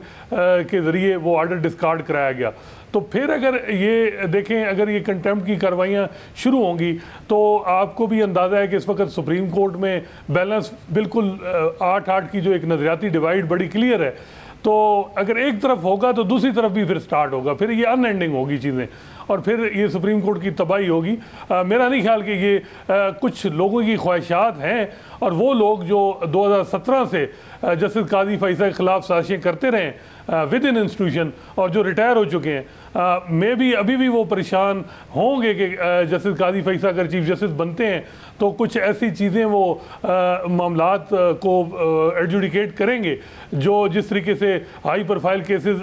के ज़रिए वो आर्डर डिस्कार्ड कराया गया। तो फिर अगर ये देखें, अगर ये कंटेम्प्ट की कार्रवाइयाँ शुरू होंगी तो आपको भी अंदाज़ा है कि इस वक्त सुप्रीम कोर्ट में बैलेंस बिल्कुल 8-8 की जो एक नज़रियाती डिवाइड बड़ी क्लियर है। तो अगर एक तरफ होगा तो दूसरी तरफ भी फिर स्टार्ट होगा, फिर ये अनएंडिंग होगी चीज़ें और फिर ये सुप्रीम कोर्ट की तबाही होगी। मेरा नहीं ख्याल कि ये कुछ लोगों की ख्वाहिशात हैं और वो लोग जो 2017 से जस्टिस काजी फैसा के ख़िलाफ़ साजिशें करते रहे विद इन इंस्टीट्यूशन और जो रिटायर हो चुके हैं, मे भी अभी भी वो परेशान होंगे कि जस्टिस काजी फैसा अगर चीफ जस्टिस बनते हैं तो कुछ ऐसी चीज़ें वो मामलात को एडजुडिकेट करेंगे जो जिस तरीके से हाई प्रोफाइल केसेस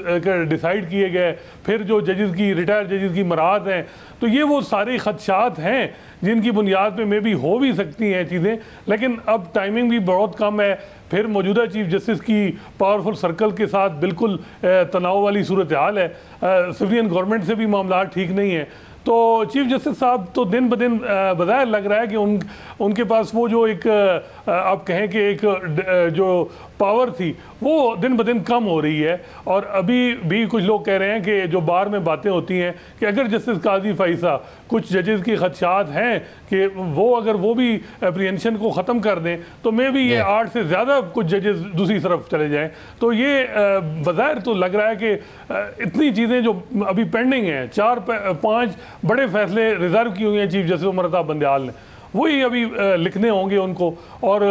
डिसाइड किए गए, फिर जो जजेस की रिटायर्ड जजेस की मराहत हैं। तो ये वो सारे खदशात हैं जिनकी बुनियाद पे मे भी हो भी सकती हैं चीज़ें, लेकिन अब टाइमिंग भी बहुत कम है। फिर मौजूदा चीफ जस्टिस की पावरफुल सर्कल के साथ बिल्कुल तनाव वाली सूरत हाल है, सिविलियन गवर्नमेंट से भी मामला ठीक नहीं है। तो चीफ जस्टिस साहब तो दिन ब दिन बज़ाहिर लग रहा है कि उनके पास वो जो एक आप कहें कि एक जो पावर थी वो दिन ब दिन कम हो रही है। और अभी भी कुछ लोग कह रहे हैं कि जो बार में बातें होती हैं कि अगर जस्टिस काजी फैसा कुछ जजेस की खदशात हैं कि वो अगर वो भी अप्रीहेंशन को ख़त्म कर दें तो मे भी ये 8 से ज़्यादा कुछ जजेस दूसरी तरफ चले जाएं। तो ये बज़ाहिर तो लग रहा है कि इतनी चीज़ें जो अभी पेंडिंग हैं, 4-5 बड़े फैसले रिजर्व की हुई हैं चीफ जस्टिस सुमरता बंदयाल ने, वही अभी लिखने होंगे उनको। और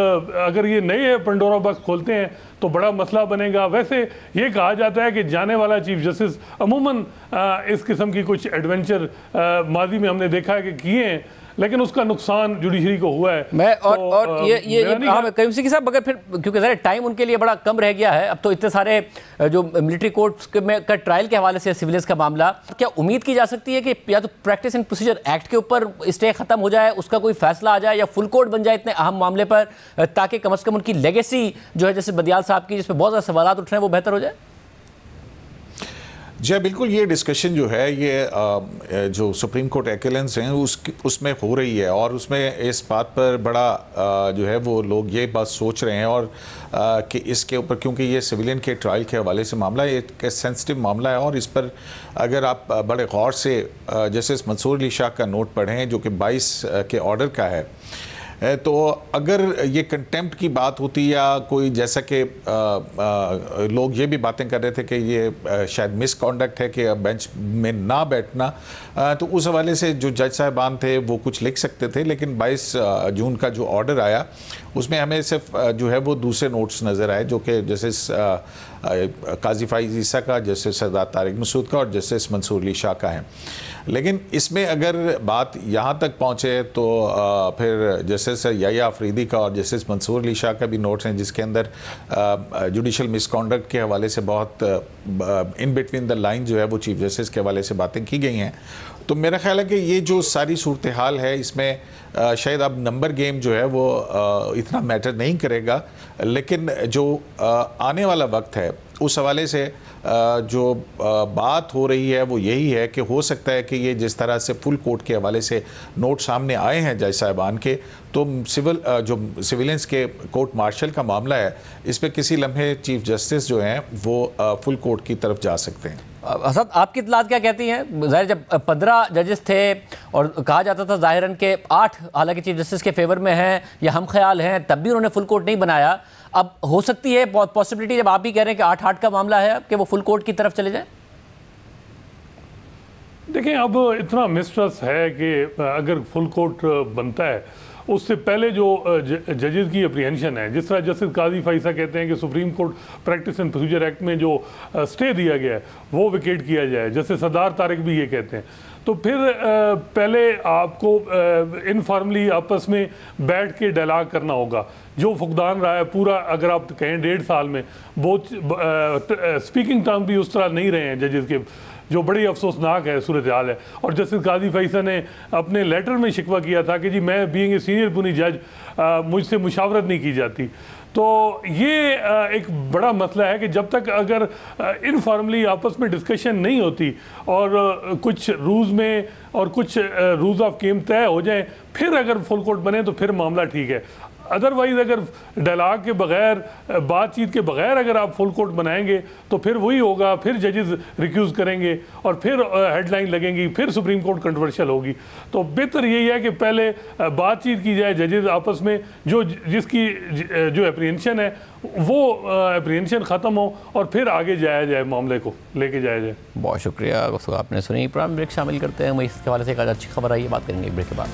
अगर ये नए पंडोरा बॉक्स खोलते हैं तो बड़ा मसला बनेगा। वैसे ये कहा जाता है कि जाने वाला चीफ जस्टिस अमूमन इस किस्म की कुछ एडवेंचर माजी में हमने देखा है कि किए हैं, लेकिन उसका नुकसान जुडिशरी को हुआ है। मैं और ये करीम सिद्दीकी साहब, अगर फिर क्योंकि ज़रा टाइम उनके लिए बड़ा कम रह गया है, अब तो इतने सारे जो मिलिट्री कोर्ट्स में का ट्रायल के हवाले से सिविलियंस का मामला, क्या उम्मीद की जा सकती है कि या तो प्रैक्टिस एंड प्रोसीजर एक्ट के ऊपर स्टे ख़त्म हो जाए, उसका कोई फैसला आ जाए, या फुल कोर्ट बन जाए इतने अहम मामले पर, ताकि कम से कम उनकी लेगेसी जो है जैसे बंदयाल साहब की जिस पर बहुत ज़्यादा सवाल उठ रहे हैं वो बेहतर हो जाए? जी बिल्कुल, ये डिस्कशन जो है ये जो सुप्रीम कोर्ट एक्लेंस हैं उसमें हो रही है, और उसमें इस बात पर बड़ा जो है वो लोग ये बात सोच रहे हैं, और कि इसके ऊपर, क्योंकि ये सिविलियन के ट्रायल के हवाले से मामला है, एक सेंसिटिव मामला है, और इस पर अगर आप बड़े गौर से जस्टिस मंसूर अली शाह का नोट पढ़ें जो कि 22 के ऑर्डर का है, तो अगर ये कंटेम्प्ट की बात होती या कोई, जैसा कि लोग ये भी बातें कर रहे थे कि ये शायद मिसकॉन्डक्ट है कि बेंच में ना बैठना, तो उस हवाले से जो जज साहबान थे वो कुछ लिख सकते थे, लेकिन 22 जून का जो ऑर्डर आया उसमें हमें सिर्फ जो है वो दूसरे नोट्स नज़र आए, जो कि जस्टिस काजी फाइज ईसा का, जस्टिस सरदार तारिक मसूद का और जस्टिस मंसूर अली शाह का है। लेकिन इसमें अगर बात यहाँ तक पहुँचे तो फिर जस्टिस याया अफरीदी का और जस्टिस मंसूर अली शाह का भी नोट्स हैं, जिसके अंदर जुडिशल मिसकॉन्डक्ट के हवाले से बहुत इन बिटवीन द लाइन जो है वो चीफ जस्टिस के हवाले से बातें की गई हैं। तो मेरा ख्याल है कि ये जो सारी सूरत हाल है इसमें शायद अब नंबर गेम जो है वो इतना मैटर नहीं करेगा, लेकिन जो आने वाला वक्त है उस हवाले से जो बात हो रही है वो यही है कि हो सकता है कि ये जिस तरह से फुल कोर्ट के हवाले से नोट सामने आए हैं जज साहिबान के, तो जो सिविलियंस के कोर्ट मार्शल का मामला है इस पर किसी लम्हे चीफ जस्टिस जो हैं वो फुल कोर्ट की तरफ जा सकते हैं। असद, आपकी इत्तलात क्या कहती हैं? ज़ाहिर जब 15 जजेस थे और कहा जाता था ज़ाहिरन के 8 हालांकि चीफ जस्टिस के फेवर में हैं या हम ख्याल हैं, तब भी उन्होंने फुल कोर्ट नहीं बनाया। अब हो सकती है पॉसिबिलिटी, जब आप भी कह रहे हैं कि 8-8 का मामला है, कि वो फुल कोर्ट की तरफ चले जाए? देखें, अब इतना मिसट्रस्ट है कि अगर फुल कोर्ट बनता है उससे पहले जो जजेस की अप्रीहेंशन है, जिस तरह जस्टिस काजी फाइसा कहते हैं कि supreme court practice and procedure act में जो स्टे दिया गया है वो विकेट किया जाए, जस्टिस सरदार तारिक भी ये कहते हैं, तो फिर पहले आपको इनफॉर्मली आपस में बैठ के डायलॉग करना होगा। जो फुकदान रहा है पूरा, अगर आप कहें 1.5 साल में, बहुत स्पीकिंग टर्म भी उस तरह नहीं रहे हैं जजेस के, जो बड़ी अफसोसनाक है सूरत हाल है। और जस्टिस काजी फैसल ने अपने लेटर में शिकवा किया था कि जी मैं बीइंग ए सीनियर पुनी जज मुझसे मुशावरत नहीं की जाती। तो ये एक बड़ा मसला है कि जब तक अगर इनफॉर्मली आपस में डिस्कशन नहीं होती और कुछ रूल्स में और कुछ रूल्स ऑफ गेम तय हो जाए, फिर अगर फुल कोर्ट बने तो फिर मामला ठीक है। अदरवाइज़ अगर डायलॉग के बगैर, बातचीत के बगैर अगर आप फुल कोर्ट बनाएंगे तो फिर वही होगा, फिर जजेस रिक्यूज़ करेंगे और फिर हेडलाइन लगेंगी, फिर सुप्रीम कोर्ट कंट्रोवर्शियल होगी। तो बेहतर यही है कि पहले बातचीत की जाए जजेस आपस में, जिसकी जो एप्रीहेंशन है वो एप्रीहेंशन ख़त्म हो और फिर आगे जाया जाए, मामले को लेके जाया जाए। बहुत शुक्रिया, आपने सुनी। प्रोग्राम ब्रेक शामिल करते हैं, वही इसके हवाले से एक अच्छी खबर आई है, बात करेंगे ब्रेक के बाद।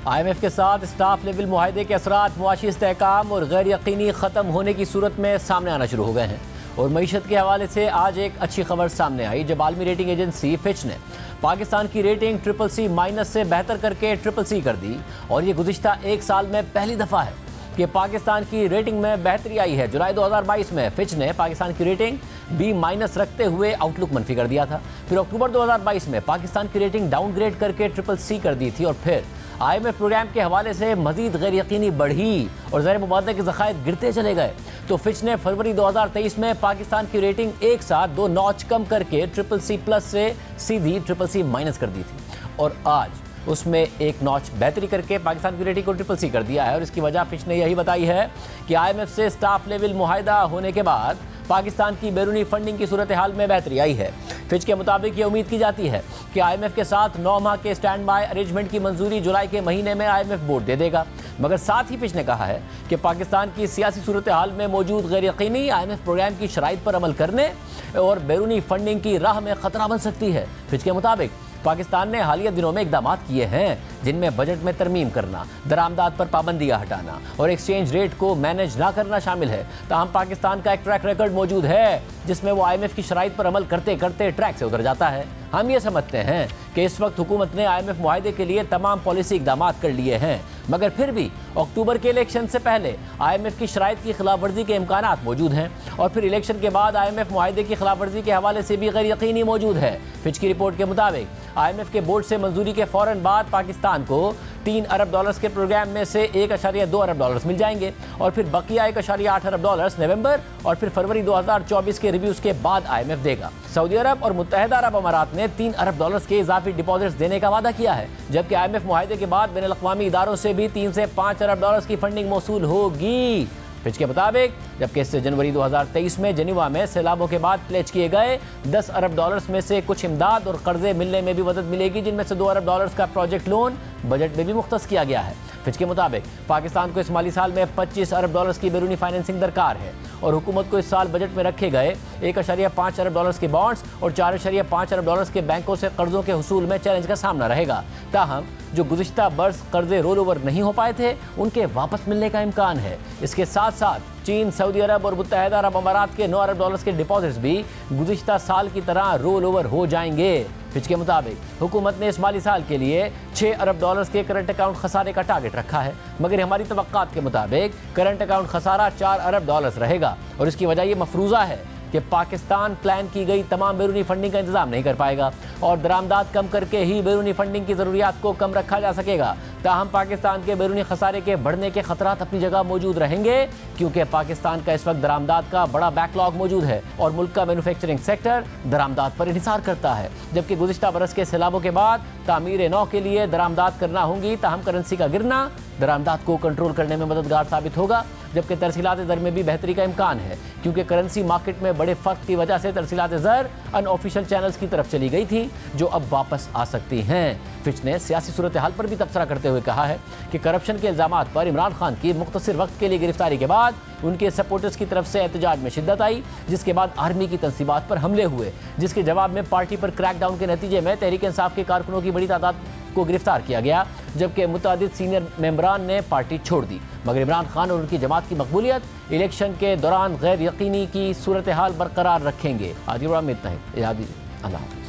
IMF के साथ स्टाफ लेवल मुआहदे के असरात मुआशी इस्तेहकाम और गैर यकीनी ख़त्म होने की सूरत में सामने आना शुरू हो गए हैं। और मईशत के हवाले से आज एक अच्छी खबर सामने आई, जब आलमी रेटिंग एजेंसी फिच ने पाकिस्तान की रेटिंग CCC- से बेहतर करके CCC कर दी। और ये गुज़िश्ता 1 साल में पहली दफ़ा है कि पाकिस्तान की रेटिंग में बेहतरी आई है। जुलाई 2022 में फिच ने पाकिस्तान की रेटिंग B- रखते हुए आउटलुक मनफी कर दिया था। फिर अक्टूबर 2022 में पाकिस्तान की रेटिंग डाउनग्रेड करके CCC कर दी थी। और फिर IMF प्रोग्राम के हवाले से मजीद गैर यकीनी बढ़ी और ज़र मुबादला के ज़खायर गिरते चले गए, तो फिच ने फरवरी 2023 में पाकिस्तान की रेटिंग एक साथ 2 नॉच कम करके CCC+ से सीधी CCC- कर दी थी। और आज उसमें एक नॉच बेहतरी करके पाकिस्तान की रेटिंग को CCC कर दिया है। और इसकी वजह फिच ने यही बताई है कि IMF से स्टाफ लेवल मुआहिदा होने के बाद पाकिस्तान की बैरूनी फंडिंग की सूरत हाल में बेहतरी आई है। फिच के मुताबिक ये उम्मीद की जाती है कि IMF के साथ 9 माह के स्टैंड बाय अरेंजमेंट की मंजूरी जुलाई के महीने में IMF बोर्ड दे देगा। मगर साथ ही फिच ने कहा है कि पाकिस्तान की सियासी सूरत हाल में मौजूद गैर यकीनी IMF प्रोग्राम की शराइत पर अमल करने और बैरूनी फंडिंग की राह में खतरा बन सकती है। फिच के मुताबिक पाकिस्तान ने हालिया दिनों में इकदामात किए हैं जिनमें बजट में तरमीम करना, दरामदात पर पाबंदियां हटाना और एक्सचेंज रेट को मैनेज ना करना शामिल है। ताहम पाकिस्तान का एक ट्रैक रिकॉर्ड मौजूद है जिसमें वो IMF की शराइत पर अमल करते करते ट्रैक से उतर जाता है। हम ये समझते हैं कि इस वक्त हुकूमत ने IMF मुआहदे के लिए तमाम पॉलिसी इकदामात कर लिए हैं, मगर फिर भी अक्टूबर के इलेक्शन से पहले IMF की शराइत की खिलाफ वर्जी के इम्कानात मौजूद हैं। और फिर इलेक्शन के बाद IMF मुआहदे की खिलाफ वर्जी के हवाले से भी गैर यकीनी मौजूद है। फिच की रिपोर्ट के मुताबिक IMF के बोर्ड से मंजूरी के फ़ौरन बाद पाकिस्तान को $3 अरब के प्रोग्राम में से $1.2 अरब मिल जाएंगे और फिर बकिया $1.8 अरब नवंबर और फिर फरवरी 2024 के रिव्यूज के बाद IMF देगा। सऊदी अरब और मुत्तहिदा अरब अमारात ने $3 अरब के इजाफी डिपॉजिट्स देने का वादा किया है, जबकि IMF मुआहदे के बाद बैनुल अक़वामी इदारों से भी 3 से 5 अरब की फंडिंग मौसूल होगी। फिच के मुताबिक जबकि इससे जनवरी 2023 में जेनीवा में सैलाबों के बाद प्लेज किए गए $10 अरब में से कुछ इमदाद और कर्जे मिलने में भी मदद मिलेगी, जिनमें से $2 अरब का प्रोजेक्ट लोन बजट में भी मुख्तस किया गया है। फिच के मुताबिक पाकिस्तान को इस माली साल में $25 अरब की बैरूनी फाइनेंसिंग दरकार है और हुकूमत को इस साल बजट में रखे गए $1.5 अरब के बॉन्ड्स और $4.5 अरब के बैंकों से कर्जों के हुसूल में चैलेंज का सामना रहेगा। ताहम जो गुज़िश्ता बरस कर्जे रोल ओवर नहीं हो पाए थे उनके वापस मिलने का इम्कान है। इसके साथ साथ चीन, सऊदी अरब और मुत्तहिदा अरब अमारात के $9 अरब के डिपॉजिट्स भी गुज़िश्ता साल की तरह रोल ओवर हो जाएंगे। फिच के मुताबिक हुकूमत ने इस माली साल के लिए $6 अरब के करंट अकाउंट खसारे का टारगेट रखा है, मगर हमारी तवक्कात के मुताबिक करंट अकाउंट खसारा $4 अरब रहेगा और इसकी वजह यह मफरूज़ा है कि पाकिस्तान प्लान की गई तमाम बैरूनी फंडिंग का इंतजाम नहीं कर पाएगा और दरामदात कम करके ही बैरूनी फंडिंग की ज़रूरियात को कम रखा जा सकेगा। ताहम पाकिस्तान के बैरूनी खसारे के बढ़ने के खतरात अपनी जगह मौजूद रहेंगे, क्योंकि पाकिस्तान का इस वक्त दरामदात का बड़ा बैकलॉग मौजूद है और मुल्क का मैन्युफैक्चरिंग सेक्टर दरामदात पर इंहिसार करता है। जबकि गुज़िश्ता बरस के सैलाबों के बाद तामीर नौ के लिए दरामदात करना होंगी, ताहम करेंसी का गिरना दरामदात को कंट्रोल करने में मददगार साबित होगा। जबकि तरसीलात ज़र में भी बेहतरी का इम्कान है, क्योंकि करेंसी मार्केट में बड़े फ़र्क की वजह से तरसीलात ज़र अनऑफिशियल चैनल्स की तरफ चली गई थी, जो अब वापस आ सकती हैं। फिच ने सियासी सूरत हाल पर भी तबसरा करते हुए कहा है कि करप्शन के इल्ज़ामात पर इमरान खान की मुख्तसर वक्त के लिए गिरफ्तारी के बाद उनके सपोर्टर्स की तरफ से एहतजाज में शिद्दत आई, जिसके बाद आर्मी की तंसीबात पर हमले हुए, जिसके जवाब में पार्टी पर क्रैकडाउन के नतीजे में तहरीक इंसाफ के कारकुनों की बड़ी तादाद को गिरफ्तार किया गया, जबकि मुतादिद सीनियर मेंबरान ने पार्टी छोड़ दी। मगर इमरान खान और उनकी जमात की मकबूलियत इलेक्शन के दौरान गैर यकीनी की सूरत हाल बरकरार रखेंगे। आज की बड़ा उम्मीद है। अल्लाह हाफ़िज़।